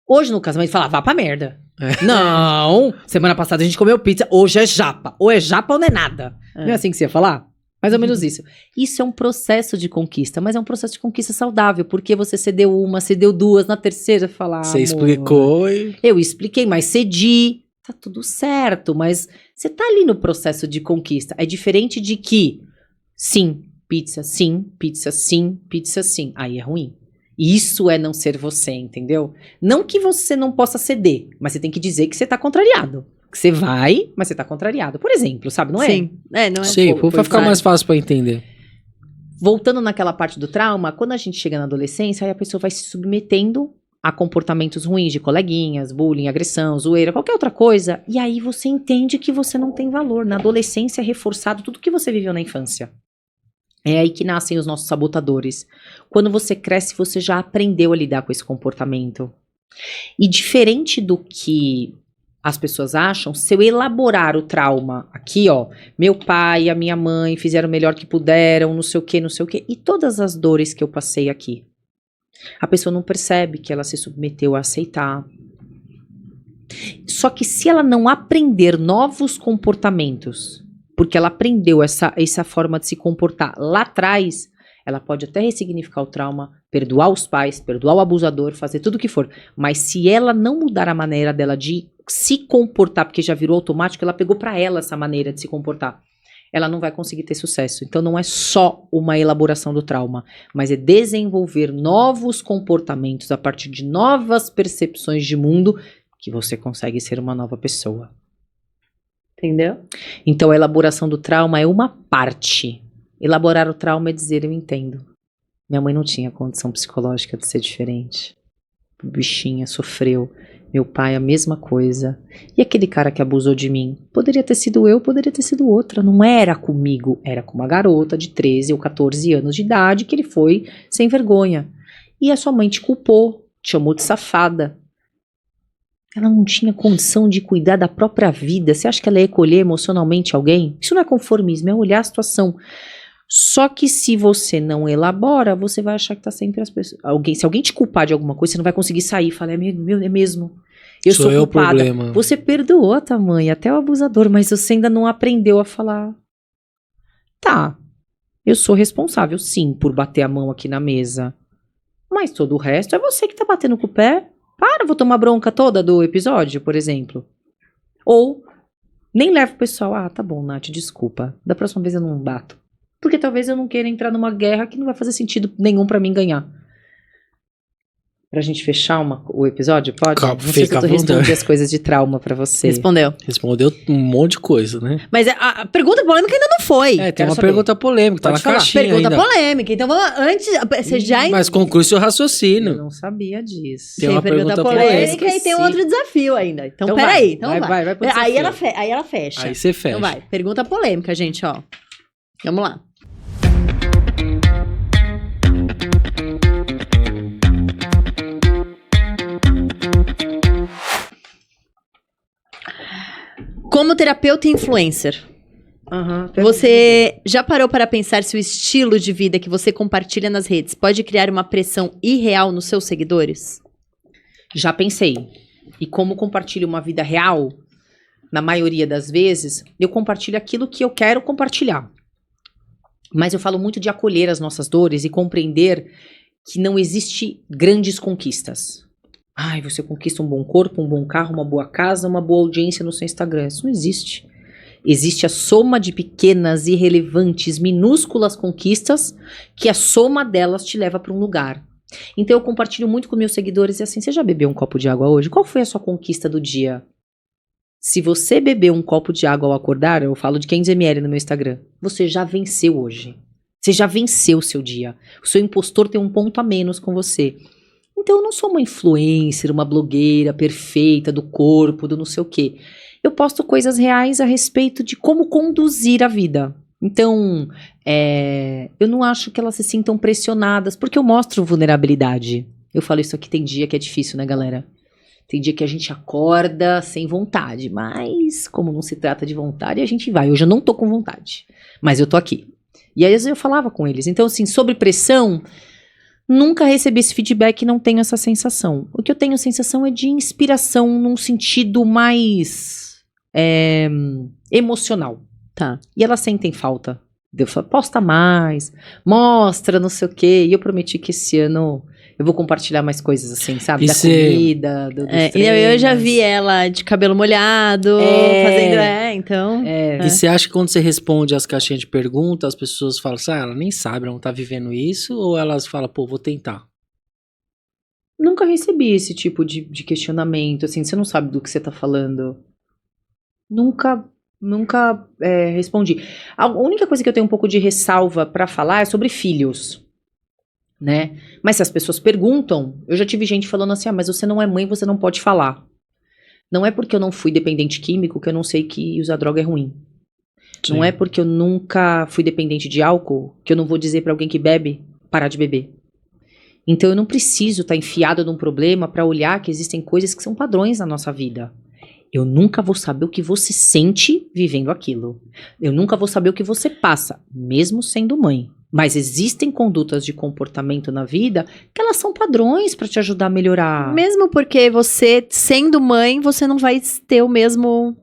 Hoje no casamento fala, vá pra merda. Não! Semana passada a gente comeu pizza, hoje é japa. Ou é japa ou não é nada. Não é assim que você ia falar? Mais ou menos isso. Isso é um processo de conquista, mas é um processo de conquista saudável, porque você cedeu uma, cedeu duas, na terceira falar. Você explicou e... Eu expliquei, mas cedi. Tá tudo certo, mas você tá ali no processo de conquista. É diferente de que, sim, pizza, sim, pizza, sim, pizza, sim. Aí é ruim. Isso é não ser você, entendeu? Não que você não possa ceder, mas você tem que dizer que você tá contrariado. Que você vai, mas você tá contrariado. Por exemplo, sabe, não é? Sim. Não é. Sim, pra ficar mais fácil pra entender. Voltando naquela parte do trauma, quando a gente chega na adolescência, aí a pessoa vai se submetendo a comportamentos ruins de coleguinhas, bullying, agressão, zoeira, qualquer outra coisa. E aí você entende que você não tem valor. Na adolescência é reforçado tudo que você viveu na infância. É aí que nascem os nossos sabotadores. Quando você cresce, você já aprendeu a lidar com esse comportamento. E diferente do que as pessoas acham, se eu elaborar o trauma aqui, ó, meu pai e a minha mãe fizeram o melhor que puderam, não sei o quê, e todas as dores que eu passei aqui, a pessoa não percebe que ela se submeteu a aceitar. Só que se ela não aprender novos comportamentos, porque ela aprendeu essa forma de se comportar lá atrás, ela pode até ressignificar o trauma, perdoar os pais, perdoar o abusador, fazer tudo o que for. Mas se ela não mudar a maneira dela de se comportar, porque já virou automático, ela pegou pra ela essa maneira de se comportar, ela não vai conseguir ter sucesso. Então não é só uma elaboração do trauma, mas é desenvolver novos comportamentos a partir de novas percepções de mundo que você consegue ser uma nova pessoa. Entendeu? Então a elaboração do trauma é uma parte. Elaborar o trauma é dizer, eu entendo. Minha mãe não tinha condição psicológica de ser diferente. Bichinha, sofreu. Meu pai, a mesma coisa. E aquele cara que abusou de mim? Poderia ter sido eu, poderia ter sido outra. Não era comigo, era com uma garota de 13 ou 14 anos de idade que ele foi sem vergonha. E a sua mãe te culpou, te chamou de safada. Ela não tinha condição de cuidar da própria vida. Você acha que ela ia acolher emocionalmente alguém? Isso não é conformismo, é olhar a situação. Só que se você não elabora, você vai achar que tá sempre as pessoas. Se alguém te culpar de alguma coisa, você não vai conseguir sair e falar, é mesmo. Eu sou culpada. Problema. Você perdoou a tua mãe, até o abusador, mas você ainda não aprendeu a falar. Tá, eu sou responsável, sim, por bater a mão aqui na mesa. Mas todo o resto é você que tá batendo com o pé. Para, vou tomar bronca toda do episódio, por exemplo. Ou, nem levo o pessoal, tá bom, Nath, desculpa. Da próxima vez eu não bato. Porque talvez eu não queira entrar numa guerra que não vai fazer sentido nenhum pra mim ganhar. Pra gente fechar o episódio, pode? Calma, não sei se eu respondi as coisas de trauma pra você. Respondeu. Respondeu um monte de coisa, né? Mas a pergunta polêmica ainda não foi. Tem quero uma saber. pergunta polêmica, tá Pode na falar. caixinha Pergunta ainda. polêmica. Então vamos lá. Antes, você já... Mas conclui seu Eu raciocínio. não sabia disso. Tem uma pergunta polêmica. e tem um outro desafio ainda. Então, Então peraí. vai. Então Vai pro Aí desafio. ela fecha. Aí você fecha. Então vai. Pergunta polêmica, gente, ó. Vamos lá. Como terapeuta e influencer, você já parou para pensar se o estilo de vida que você compartilha nas redes pode criar uma pressão irreal nos seus seguidores? Já pensei. E como compartilho uma vida real, na maioria das vezes, eu compartilho aquilo que eu quero compartilhar. Mas eu falo muito de acolher as nossas dores e compreender que não existe grandes conquistas. Ai, você conquista um bom corpo, um bom carro, uma boa casa, uma boa audiência no seu Instagram. Isso não existe. Existe a soma de pequenas, irrelevantes, minúsculas conquistas que a soma delas te leva para um lugar. Então eu compartilho muito com meus seguidores e assim, você já bebeu um copo de água hoje? Qual foi a sua conquista do dia? Se você beber um copo de água ao acordar, eu falo de 500 ml no meu Instagram, você já venceu hoje. Você já venceu o seu dia. O seu impostor tem um ponto a menos com você. Então eu não sou uma influencer, uma blogueira perfeita do corpo, do não sei o quê. Eu posto coisas reais a respeito de como conduzir a vida. Então, eu não acho que elas se sintam pressionadas, porque eu mostro vulnerabilidade. Eu falo isso aqui, tem dia que é difícil, né, galera? Tem dia que a gente acorda sem vontade, mas como não se trata de vontade, a gente vai. Hoje eu não tô com vontade, mas eu tô aqui. E aí às vezes eu falava com eles. Então, assim, sobre pressão... Nunca recebi esse feedback e não tenho essa sensação. O que eu tenho sensação é de inspiração num sentido mais emocional. Tá. E elas sentem falta. Eu falo, posta mais, mostra, não sei o quê. E eu prometi que esse ano eu vou compartilhar mais coisas assim, sabe? E Da comida, dos Eu já treinos. vi ela de cabelo molhado, então... E você acha que quando você responde as caixinhas de pergunta, as pessoas falam assim, ela nem sabe, ela não tá vivendo isso, ou elas falam, pô, vou tentar? Nunca recebi esse tipo de questionamento, assim, você não sabe do que você tá falando. Nunca respondi. A única coisa que eu tenho um pouco de ressalva pra falar é sobre filhos, né? Mas se as pessoas perguntam, eu já tive gente falando assim, mas você não é mãe, você não pode falar. Não é porque eu não fui dependente químico que eu não sei que usar droga é ruim. Sim. Não é porque eu nunca fui dependente de álcool que eu não vou dizer pra alguém que bebe parar de beber. Então eu não preciso estar enfiado num problema pra olhar que existem coisas que são padrões na nossa vida. Eu nunca vou saber o que você sente vivendo aquilo. Eu nunca vou saber o que você passa, mesmo sendo mãe. Mas existem condutas de comportamento na vida que elas são padrões pra te ajudar a melhorar. Mesmo porque você, sendo mãe, você não vai ter o mesmo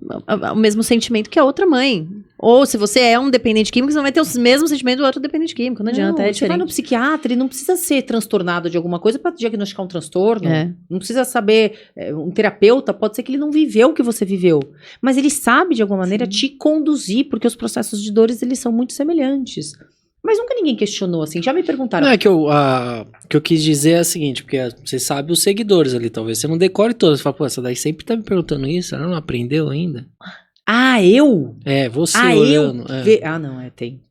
sentimento que a outra mãe. Ou se você é um dependente químico, você não vai ter os mesmos sentimentos do outro dependente químico. Não adianta, é Você vai diferente. no psiquiatra e não precisa ser transtornado de alguma coisa pra diagnosticar um transtorno. É. Não precisa saber, um terapeuta pode ser que ele não viveu o que você viveu. Mas ele sabe, de alguma maneira, te conduzir, porque os processos de dores, eles são muito semelhantes. Mas nunca ninguém questionou, assim, já me perguntaram. Não, é que que eu quis dizer é o seguinte, porque você sabe os seguidores ali, talvez você não decore todos, você fala, pô, essa daí sempre tá me perguntando isso, ela não aprendeu ainda? Ah, eu? É, você Ah, olhando. tem.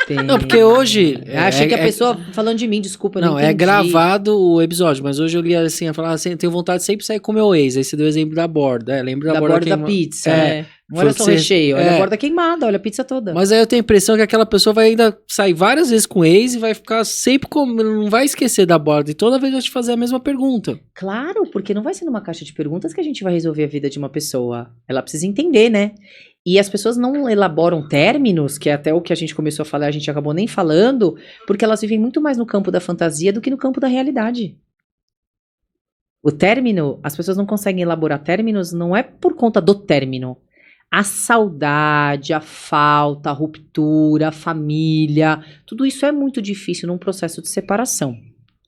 Tem. Não, porque hoje... Achei que a pessoa falando de mim, desculpa, eu não Não, entendi. é gravado o episódio, mas hoje eu li assim, eu falava assim, tenho vontade de sempre sair com o meu ex, aí você deu o exemplo da borda, lembra Da borda da queima- pizza. É. Não olha Foi só o o que você- recheio, olha é. a borda queimada, olha a pizza toda. Mas aí eu tenho a impressão que aquela pessoa vai ainda sair várias vezes com o ex e vai ficar sempre não vai esquecer da borda, e toda vez vai te fazer a mesma pergunta. Claro, porque não vai ser numa caixa de perguntas que a gente vai resolver a vida de uma pessoa. Ela precisa entender, né? E as pessoas não elaboram términos, que é até o que a gente começou a falar, a gente acabou nem falando, porque elas vivem muito mais no campo da fantasia do que no campo da realidade. O término, as pessoas não conseguem elaborar términos, não é por conta do término. A saudade, a falta, a ruptura, a família, tudo isso é muito difícil num processo de separação,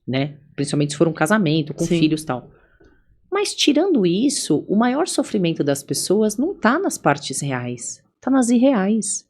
né? Principalmente se for um casamento, com Sim. filhos e tal. Mas tirando isso, o maior sofrimento das pessoas não tá nas partes reais, tá nas irreais.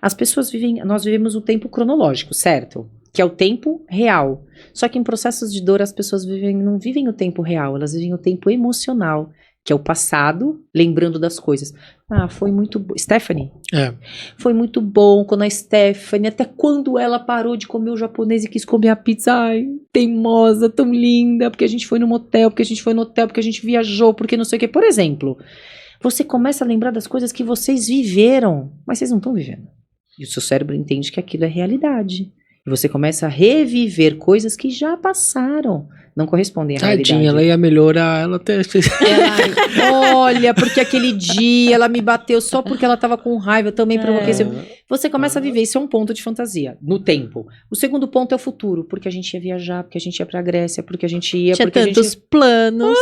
As pessoas nós vivemos o tempo cronológico, certo? Que é o tempo real. Só que em processos de dor as pessoas não vivem o tempo real, elas vivem o tempo emocional, que é o passado, lembrando das coisas. Ah, foi muito bom. Stephanie? É. Foi muito bom quando a Stephanie, até quando ela parou de comer o japonês e quis comer a pizza. Ai, teimosa, tão linda, porque a gente foi no motel, porque a gente foi no hotel, porque a gente viajou, porque não sei o quê. Por exemplo, você começa a lembrar das coisas que vocês viveram, mas vocês não estão vivendo. E o seu cérebro entende que aquilo é realidade. E você começa a reviver coisas que já passaram. Não correspondem à realidade. Tadinha, ela ia melhorar, ela até... Olha, porque aquele dia ela me bateu só porque ela tava com raiva, eu também provoquei. Você começa a viver, isso é um ponto de fantasia, no tempo. O segundo ponto é o futuro, porque a gente ia viajar, porque a gente ia pra Grécia, porque a gente ia... Tinha porque a gente tantos planos.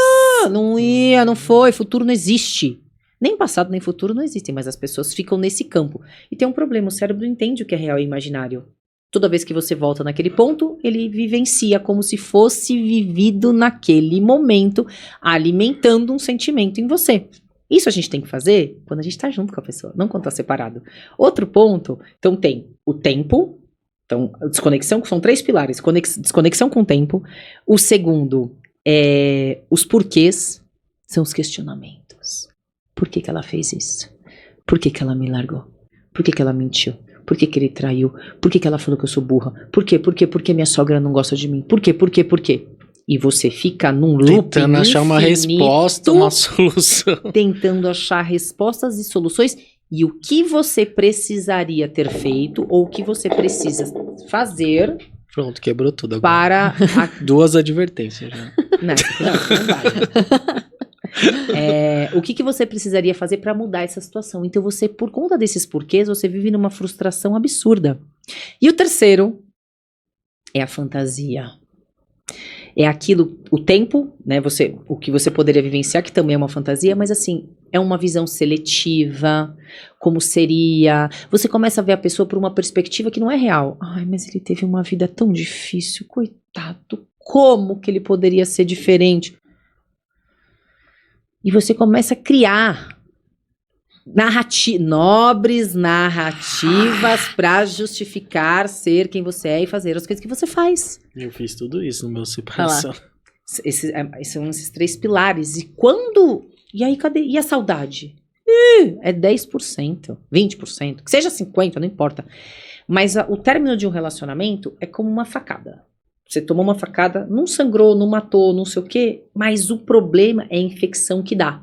não ia, não foi, futuro não existe. Nem passado, nem futuro não existem, mas as pessoas ficam nesse campo. E tem um problema, o cérebro entende o que é real e imaginário. Toda vez que você volta naquele ponto, ele vivencia como se fosse vivido naquele momento, alimentando um sentimento em você. Isso a gente tem que fazer quando a gente tá junto com a pessoa, não quando tá separado. Outro ponto, então tem o tempo, então desconexão, que são 3 pilares, desconexão com o tempo. O segundo é os porquês, são os questionamentos. Por que que ela fez isso? Por que que ela me largou? Por que que ela mentiu? Por que que ele traiu? Por que que ela falou que eu sou burra? Por quê? Por quê? Por que minha sogra não gosta de mim? Por quê? Por quê? Por quê? E você fica num loop Tentando achar uma infinito, resposta, uma solução. tentando achar respostas e soluções e o que você precisaria ter feito ou o que você precisa fazer Pronto, quebrou tudo agora. para... 2 advertências já. Não vai. O que você precisaria fazer para mudar essa situação? Então você, por conta desses porquês, você vive numa frustração absurda. E o terceiro É a fantasia. É aquilo, o tempo, né? O que você poderia vivenciar, que também é uma fantasia, mas assim, é uma visão seletiva, como seria. Você começa a ver a pessoa por uma perspectiva que não é real. Ai, mas ele teve uma vida tão difícil, coitado. Como que ele poderia ser diferente? E você começa a criar nobres narrativas para justificar ser quem você é e fazer as coisas que você faz. Eu fiz tudo isso no meu separação. Esses são esses 3 pilares. E quando... E aí, cadê? E a saudade? É 10%, 20%, que seja 50%, não importa. Mas o término de um relacionamento é como uma facada. Você tomou uma facada, não sangrou, não matou, não sei o quê, mas o problema é a infecção que dá.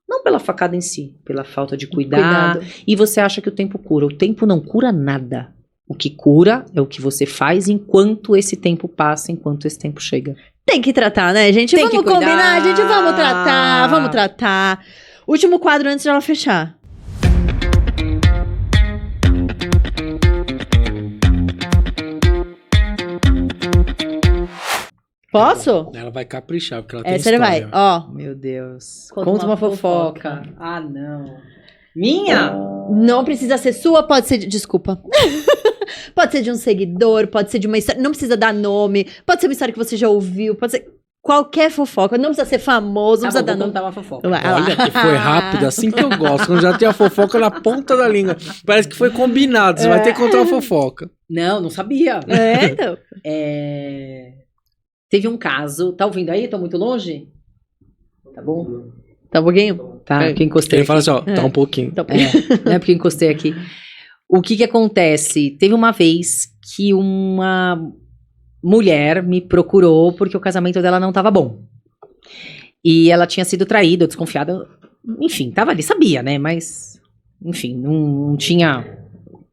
Não pela facada em si, pela falta de cuidado. E você acha que o tempo cura. O tempo não cura nada. O que cura é o que você faz enquanto esse tempo passa, enquanto esse tempo chega. Tem que tratar, né, gente? Tem que Vamos cuidar. combinar, gente. Vamos tratar. Último quadro antes de ela fechar. Posso? Ela vai caprichar, porque ela tem Essa ele história. vai. Ó, Meu Deus. Conta uma fofoca. Ah, não. Minha? não precisa ser sua, pode ser... Desculpa. Pode ser de um seguidor, pode ser de uma história... Não precisa dar nome. Pode ser uma história que você já ouviu. Pode ser qualquer fofoca. Não precisa ser famoso, não precisa dar nome. Contar uma fofoca. Olha que foi rápido, assim que eu gosto. Quando já tem a fofoca na ponta da língua. Parece que foi combinado, você vai ter que contar uma fofoca. Não sabia. Então. Teve um caso... Tá ouvindo aí? Tô muito longe? Tá bom? Tá um pouquinho? Tá, É. porque encostei Ele aqui. fala assim, ó, tá um pouquinho. Tá bom. Não é porque encostei aqui. O que acontece? Teve uma vez que uma mulher me procurou porque o casamento dela não tava bom. E ela tinha sido traída, desconfiada. Enfim, tava ali, sabia, né? Mas, enfim, não tinha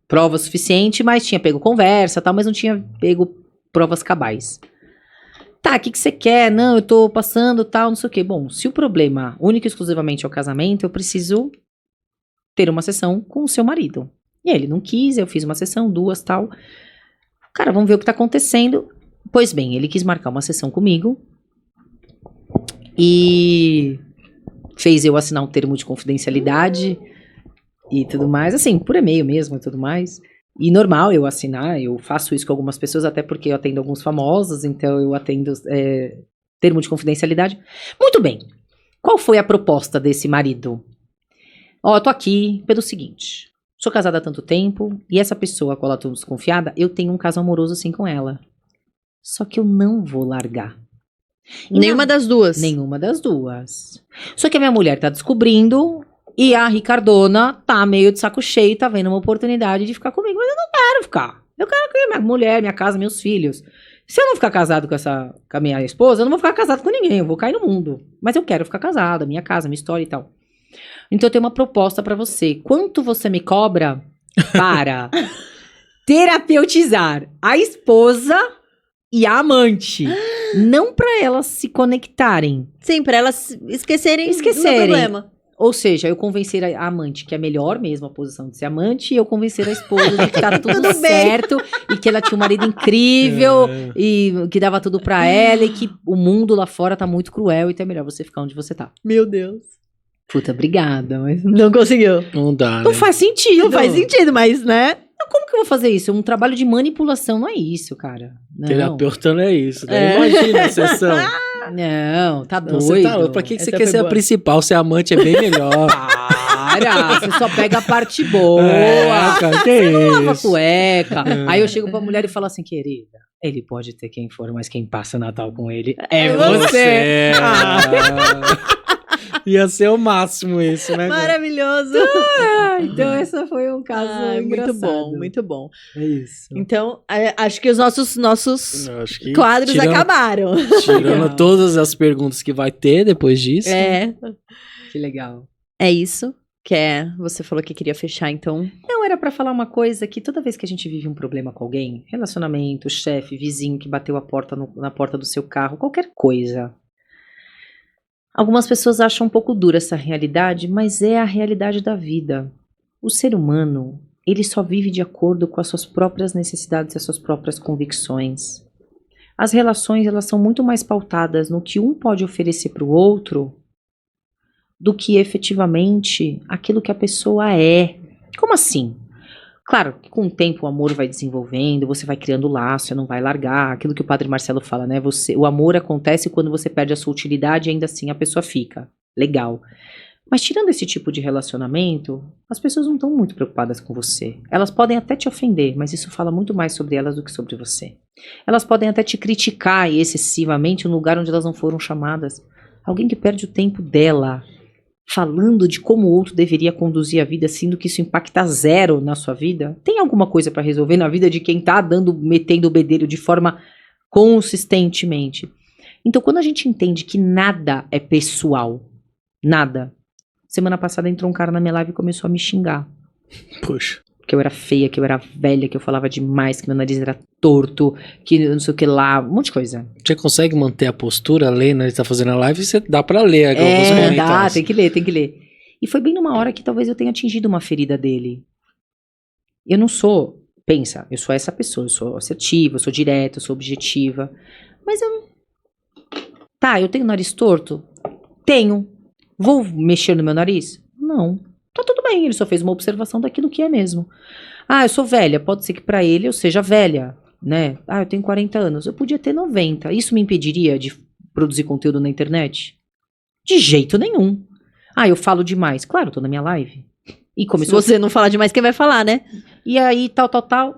prova suficiente, mas tinha pego conversa e tal, mas não tinha pego provas cabais. Tá, o que você quer? Não, eu tô passando tal, não sei o quê. Bom, se o problema único e exclusivamente é o casamento, eu preciso ter uma sessão com o seu marido. E ele não quis, eu fiz uma sessão, 2, tal. Cara, vamos ver o que tá acontecendo. Pois bem, ele quis marcar uma sessão comigo e fez eu assinar um termo de confidencialidade e tudo mais, assim, por e-mail mesmo e tudo mais. E normal eu assinar, eu faço isso com algumas pessoas, até porque eu atendo alguns famosos, então eu atendo termo de confidencialidade. Muito bem, qual foi a proposta desse marido? Ó, tô aqui pelo seguinte, sou casada há tanto tempo, e essa pessoa com a qual eu tô desconfiada, eu tenho um caso amoroso assim com ela. Só que eu não vou largar. E Nenhuma das duas. Nenhuma das duas. Só que a minha mulher tá descobrindo... E a Ricardona tá meio de saco cheio, tá vendo uma oportunidade de ficar comigo. Mas eu não quero ficar. Eu quero que minha mulher, minha casa, meus filhos. Se eu não ficar casado com a minha esposa, eu não vou ficar casado com ninguém. Eu vou cair no mundo. Mas eu quero ficar casada, minha casa, minha história e tal. Então eu tenho uma proposta pra você. Quanto você me cobra para terapeutizar a esposa e a amante? Não pra elas se conectarem. Sim, pra elas esquecerem do Esquecerem. problema. Ou seja, eu convencer a amante, que é melhor mesmo a posição de ser amante, e eu convencer a esposa de que tá tudo Tudo bem. certo, e que ela tinha um marido incrível, e que dava tudo pra ela, e que o mundo lá fora tá muito cruel, então é melhor você ficar onde você tá. Meu Deus. Puta, obrigada, mas Não conseguiu. Não dá, não né? faz sentido. Não faz sentido, mas, né? Como que eu vou fazer isso? É um trabalho de manipulação, não é isso, cara. Não, Terapeuta não é isso. Né? Imagina a sessão. não tá Não, doido. você tá louco. Pra que você Essa quer foi ser a boa. principal? Ser amante é bem melhor. Para, você só pega a parte boa. Cara, que Lava isso? cueca. Aí eu chego pra mulher e falo assim, querida, ele pode ter quem for, mas quem passa Natal com ele é você. Ia ser o máximo isso, né? cara? Maravilhoso. Então esse foi um caso Ai, muito engraçado. bom, muito bom. É isso. Então, acho que os nossos Eu acho que quadros tirando- acabaram. Tirando todas as perguntas que vai ter depois disso. Que legal. É isso. Você falou que queria fechar, então. Não, era pra falar uma coisa que toda vez que a gente vive um problema com alguém, relacionamento, chefe, vizinho que bateu a porta na porta do seu carro, qualquer coisa. Algumas pessoas acham um pouco dura essa realidade, mas é a realidade da vida. O ser humano, ele só vive de acordo com as suas próprias necessidades e as suas próprias convicções. As relações, elas são muito mais pautadas no que um pode oferecer para o outro do que efetivamente aquilo que a pessoa é. Como assim? Claro que com o tempo o amor vai desenvolvendo, você vai criando laço, você não vai largar. Aquilo que o Padre Marcelo fala, né? O amor acontece quando você perde a sua utilidade e ainda assim a pessoa fica. Legal. Mas tirando esse tipo de relacionamento, as pessoas não estão muito preocupadas com você. Elas podem até te ofender, mas isso fala muito mais sobre elas do que sobre você. Elas podem até te criticar excessivamente no lugar onde elas não foram chamadas. Alguém que perde o tempo dela falando de como o outro deveria conduzir a vida, sendo que isso impacta zero na sua vida, tem alguma coisa para resolver na vida de quem tá metendo o bedelho de forma consistentemente. Então, quando a gente entende que nada é pessoal, nada. Semana passada entrou um cara na minha live e começou a me xingar. Poxa. Que eu era feia, que eu era velha, que eu falava demais, que meu nariz era torto, que não sei o que lá, um monte de coisa. Você consegue manter a postura, ler, né? Ele tá fazendo a live e você dá pra ler alguns Dá, comentários. tem que ler. E foi bem numa hora que talvez eu tenha atingido uma ferida dele. Eu não sou, pensa, eu sou essa pessoa, eu sou assertiva, eu sou direta, eu sou objetiva. Mas eu tá, eu tenho nariz torto? Tenho. Vou mexer no meu nariz? Não. Tá tudo bem, ele só fez uma observação daquilo que é mesmo. Ah, eu sou velha, pode ser que pra ele eu seja velha, né? Ah, eu tenho 40 anos, eu podia ter 90. Isso me impediria de produzir conteúdo na internet? De jeito nenhum. Ah, eu falo demais. Claro, tô na minha live. E Se começou você não falar demais, quem vai falar, né? E aí, tal,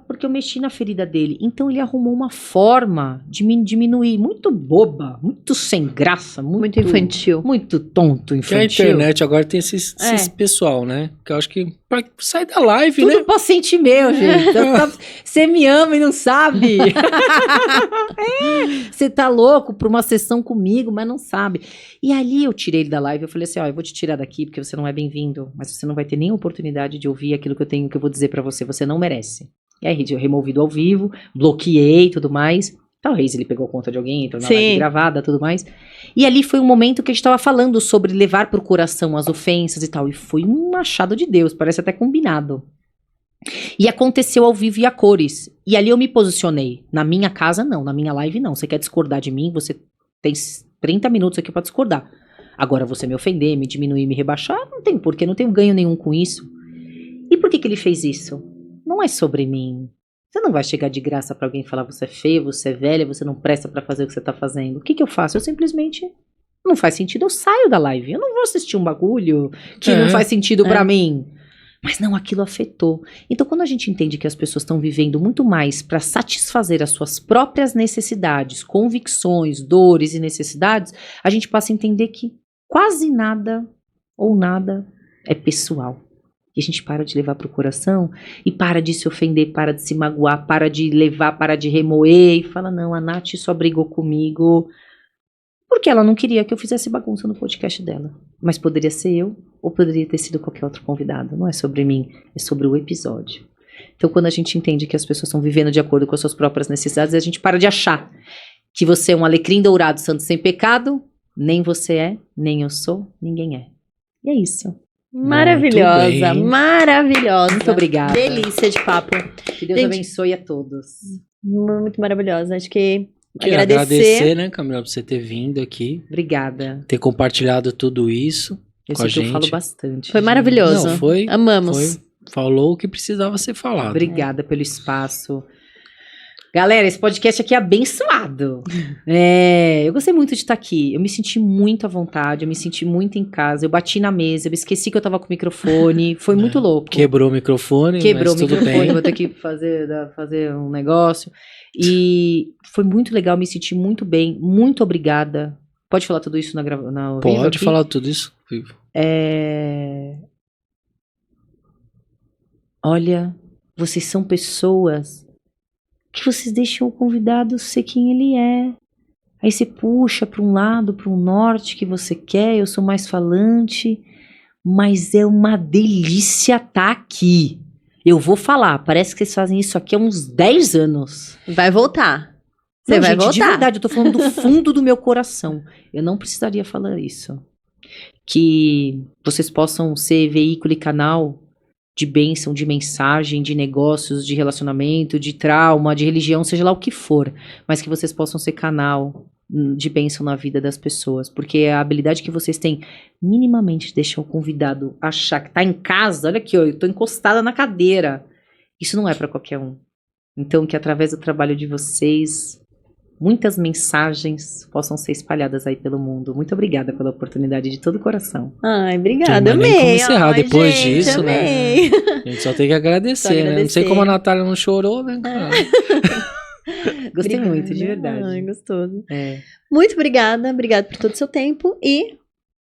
porque eu mexi na ferida dele. Então, ele arrumou uma forma de me diminuir. Muito boba, muito sem graça. Muito infantil. Muito tonto, Que a infantil. internet agora tem esses pessoal, né? Que eu acho que pra sair da live, Tudo né? paciente meu, gente. Você me ama e não sabe. Você tá louco pra uma sessão comigo, mas não sabe. E ali eu tirei ele da live. Eu falei assim, ó, eu vou te tirar daqui porque você não é bem-vindo. Mas você não vai ter nem oportunidade de ouvir aquilo que eu vou dizer pra você. Você não merece. E aí eu removi do ao vivo, bloqueei e tudo mais. Talvez ele pegou conta de alguém, entrou na live gravada, tudo mais. E ali foi um momento que a gente tava falando sobre levar pro coração as ofensas e tal. E foi um achado de Deus, parece até combinado. E aconteceu ao vivo e a cores. E ali eu me posicionei. Na minha casa, não. Na minha live, não. Você quer discordar de mim? Você tem 30 minutos aqui pra discordar. Agora, você me ofender, me diminuir, me rebaixar, não tem porquê, não tenho ganho nenhum com isso. E por que ele fez isso? Não é sobre mim. Você não vai chegar de graça pra alguém falar você é feio, você é velha, você não presta pra fazer o que você tá fazendo. O que eu faço? Eu simplesmente... Não faz sentido, eu saio da live. Eu não vou assistir um bagulho que não faz sentido pra mim. Mas não, aquilo afetou. Então, quando a gente entende que as pessoas estão vivendo muito mais pra satisfazer as suas próprias necessidades, convicções, dores e necessidades, a gente passa a entender que quase nada ou nada é pessoal. E a gente para de levar pro coração e para de se ofender, para de se magoar, para de levar, para de remoer e fala, não, a Nath só brigou comigo porque ela não queria que eu fizesse bagunça no podcast dela. Mas poderia ser eu ou poderia ter sido qualquer outro convidado. Não é sobre mim, é sobre o episódio. Então, quando a gente entende que as pessoas estão vivendo de acordo com as suas próprias necessidades, a gente para de achar que você é um alecrim dourado, santo sem pecado. Nem você é, nem eu sou, ninguém é. E é isso. Maravilhosa, maravilhosa. Muito obrigada. Delícia de papo. Que Deus abençoe a todos. Muito maravilhosa. Acho que Quero agradecer, né, Camila, por você ter vindo aqui. Obrigada. Ter compartilhado tudo isso Eu com sei a que gente. eu falo bastante. Foi maravilhoso. Não, foi. Amamos. Falou o que precisava ser falado. Obrigada pelo espaço. Galera, esse podcast aqui é abençoado. Eu gostei muito de estar aqui. Eu me senti muito à vontade, eu me senti muito em casa. Eu bati na mesa, eu esqueci que eu tava com o microfone. Foi muito louco. Quebrou o microfone, Quebrou mas o tudo microfone, bem. vou ter que fazer um negócio. E foi muito legal, me senti muito bem. Muito obrigada. Pode falar tudo isso na ao vivo Pode aqui? falar tudo isso. Vivo. Olha, vocês são pessoas que vocês deixam o convidado ser quem ele é. Aí você puxa para um lado, para um norte que você quer, eu sou mais falante, mas é uma delícia estar aqui. Eu vou falar, parece que vocês fazem isso aqui há uns 10 anos. Vai voltar. Você Não, vai gente, voltar. de verdade, eu tô falando do fundo do meu coração. Eu não precisaria falar isso. Que vocês possam ser veículo e canal de bênção, de mensagem, de negócios, de relacionamento, de trauma, de religião, seja lá o que for, mas que vocês possam ser canal de bênção na vida das pessoas, porque a habilidade que vocês têm minimamente de deixar o convidado achar que tá em casa, olha aqui, ó, eu tô encostada na cadeira, isso não é para qualquer um. Então, que através do trabalho de vocês, muitas mensagens possam ser espalhadas aí pelo mundo. Muito obrigada pela oportunidade de todo o coração. Ai, obrigada, Não tem nem amei. como encerrar Ai, depois gente, disso, né? amei. A gente só tem que agradecer, Só né? Não sei agradecer. como a Natália não chorou, né, cara? Gostei Obrigada. muito, de verdade. Ai, gostoso. É. Muito obrigada por todo o seu tempo e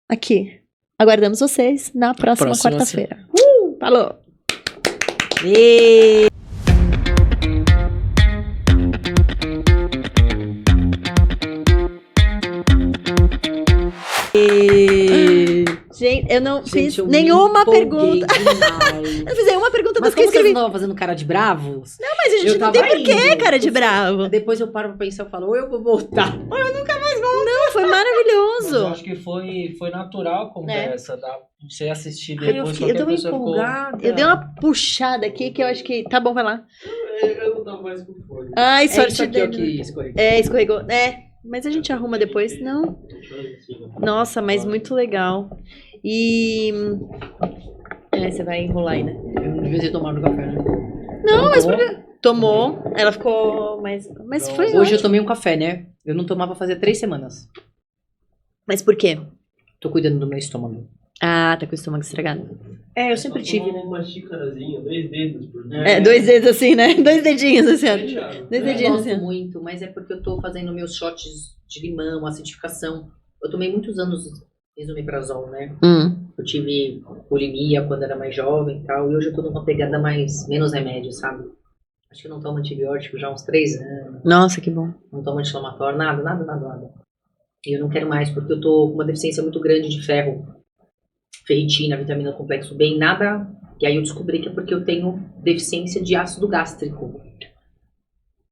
aqui, aguardamos vocês na próxima Próxima quarta-feira. Falou! E... Gente, eu não fiz eu me nenhuma empolguei pergunta. demais. Eu não fiz nenhuma pergunta Mas das que eu como vocês escrevi. não estavam fazendo cara de bravos? Mas a gente eu não tem tava porquê, indo. cara de bravo. Depois eu paro pra pensar e falo, ou eu vou voltar. Não, foi Mas eu maravilhoso. acho que foi natural a conversa, dá pra você assistir Ai, depois, eu qualquer tô meio pessoa ficou... empolgada. Eu dei uma puxada aqui que eu acho que... Tá bom, vai lá. Eu não tava mais com fone. Ai, É sorte isso aqui, ó, dele. que escorreu. É, escorregou. É, mas a gente arruma depois. Não. Nossa, mas muito legal. E... É, você vai enrolar aí, né? Eu devia ter tomado café, né? Não, mas por quê? Tomou. Ela ficou mais... Mas foi Hoje eu ótimo. tomei um café, né? Eu não tomava fazia 3 semanas. Mas por quê? Tô cuidando do meu estômago. Ah, tá com o estômago estragado. É, eu sempre tive, né? Uma xícarazinha, 2 dedos por dia. É, 2 dedos assim, né? 2 dedinhos assim, ó. Já. 2 Eu dedinhos gosto assim, ó. muito, mas é porque eu tô fazendo meus shots de limão, acidificação. Eu tomei muitos anos esomeprazol, né? Eu tive bulimia quando era mais jovem e tal, e hoje eu tô numa pegada menos remédio, sabe? Acho que eu não tomo antibiótico já há uns 3 anos, Nossa, que bom. não tomo anti-inflamatório, nada. E eu não quero mais, porque eu tô com uma deficiência muito grande de ferro, ferritina, vitamina complexo B, nada. E aí eu descobri que é porque eu tenho deficiência de ácido gástrico.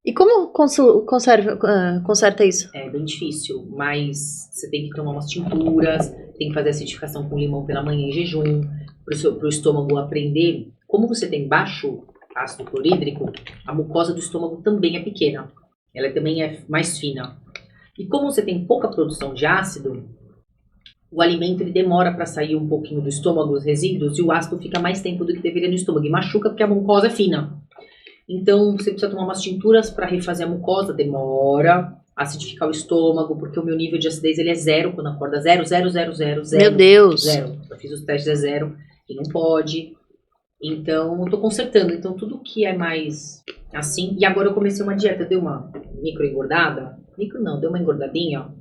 E como conserta isso? É bem difícil, mas você tem que tomar umas tinturas, tem que fazer acidificação com limão pela manhã em jejum, pro estômago aprender. Como você tem baixo ácido clorídrico, a mucosa do estômago também é pequena. Ela também é mais fina. E como você tem pouca produção de ácido, o alimento ele demora para sair um pouquinho do estômago, os resíduos, e o ácido fica mais tempo do que deveria no estômago. E machuca porque a mucosa é fina. Então, você precisa tomar umas tinturas para refazer a mucosa, demora, acidificar o estômago, porque o meu nível de acidez ele é 0 quando acorda. 0. Meu Deus. 0. Eu fiz os testes, é 0 e não pode. Então, eu tô consertando. Então, tudo que é mais assim... E agora eu comecei uma dieta, deu uma micro engordada. Micro não, deu uma engordadinha, ó.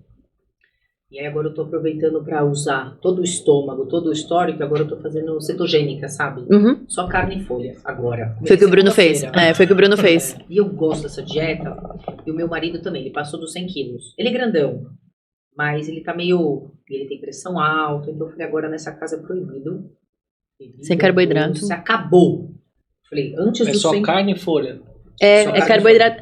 E aí agora eu tô aproveitando pra usar todo o estômago, todo o histórico, agora eu tô fazendo cetogênica, sabe? Uhum. Só carne e folha, agora. Foi o que o Bruno fez. Segunda-feira. É, foi o que o Bruno fez. E eu gosto dessa dieta. E o meu marido também, ele passou dos 100 quilos. Ele é grandão, mas ele tá meio... Ele tem pressão alta, então eu falei, agora nessa casa é proibido. Sem carboidrato. Se acabou. Falei, antes É do só 100... carne e folha. Só É carne carboidrato.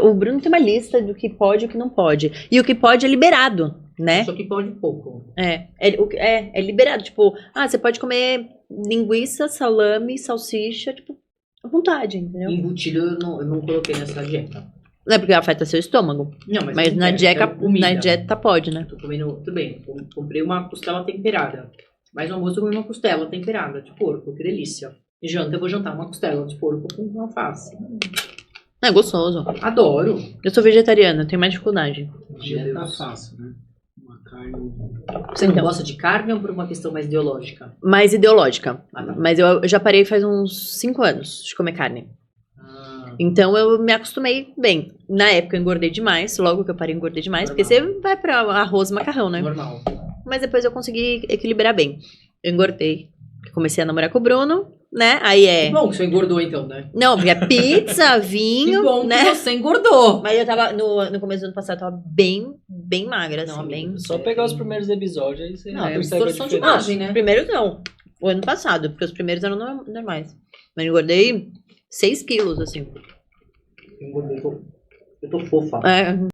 O Bruno tem uma lista do que pode e o que não pode. E o que pode é liberado, né? Só que pode pouco. É liberado. Tipo, você pode comer linguiça, salame, salsicha, tipo, à vontade, entendeu? Embutido eu não coloquei nessa dieta. Não é porque afeta seu estômago. Não, Mas eu não na quero, dieta, eu quero comida. na dieta pode, né? Tô comendo, tudo bem, comprei uma costela temperada. Mas no almoço eu comi uma costela temperada de porco, que delícia. E janta eu vou jantar uma costela de porco com alface. É gostoso. Adoro. Eu sou vegetariana, tenho mais dificuldade. Dieta fácil, né? Uma carne... Você não Então. gosta de carne ou por uma questão mais ideológica? Mais ideológica. Ah, tá. Mas eu já parei faz uns 5 anos de comer carne. Ah, Então eu me acostumei bem. Na época eu engordei demais, logo que eu parei eu engordei demais, porque Normal. você vai pra arroz e macarrão, né? normal. Mas depois eu consegui equilibrar bem. Eu engordei. Comecei a namorar com o Bruno, né? Aí Que bom que você engordou então, né? Não, porque é pizza, Que vinho, bom né? que você engordou. Mas eu tava, no começo do ano passado, eu tava bem magra, assim, Não, bem... amigo, Só pegar os primeiros episódios, aí você Não, é percebe a distorção de diferença. imagem, né? Primeiros não, o ano passado, porque os primeiros eram normais. Mas eu engordei 6 quilos, assim. Eu tô fofa. É,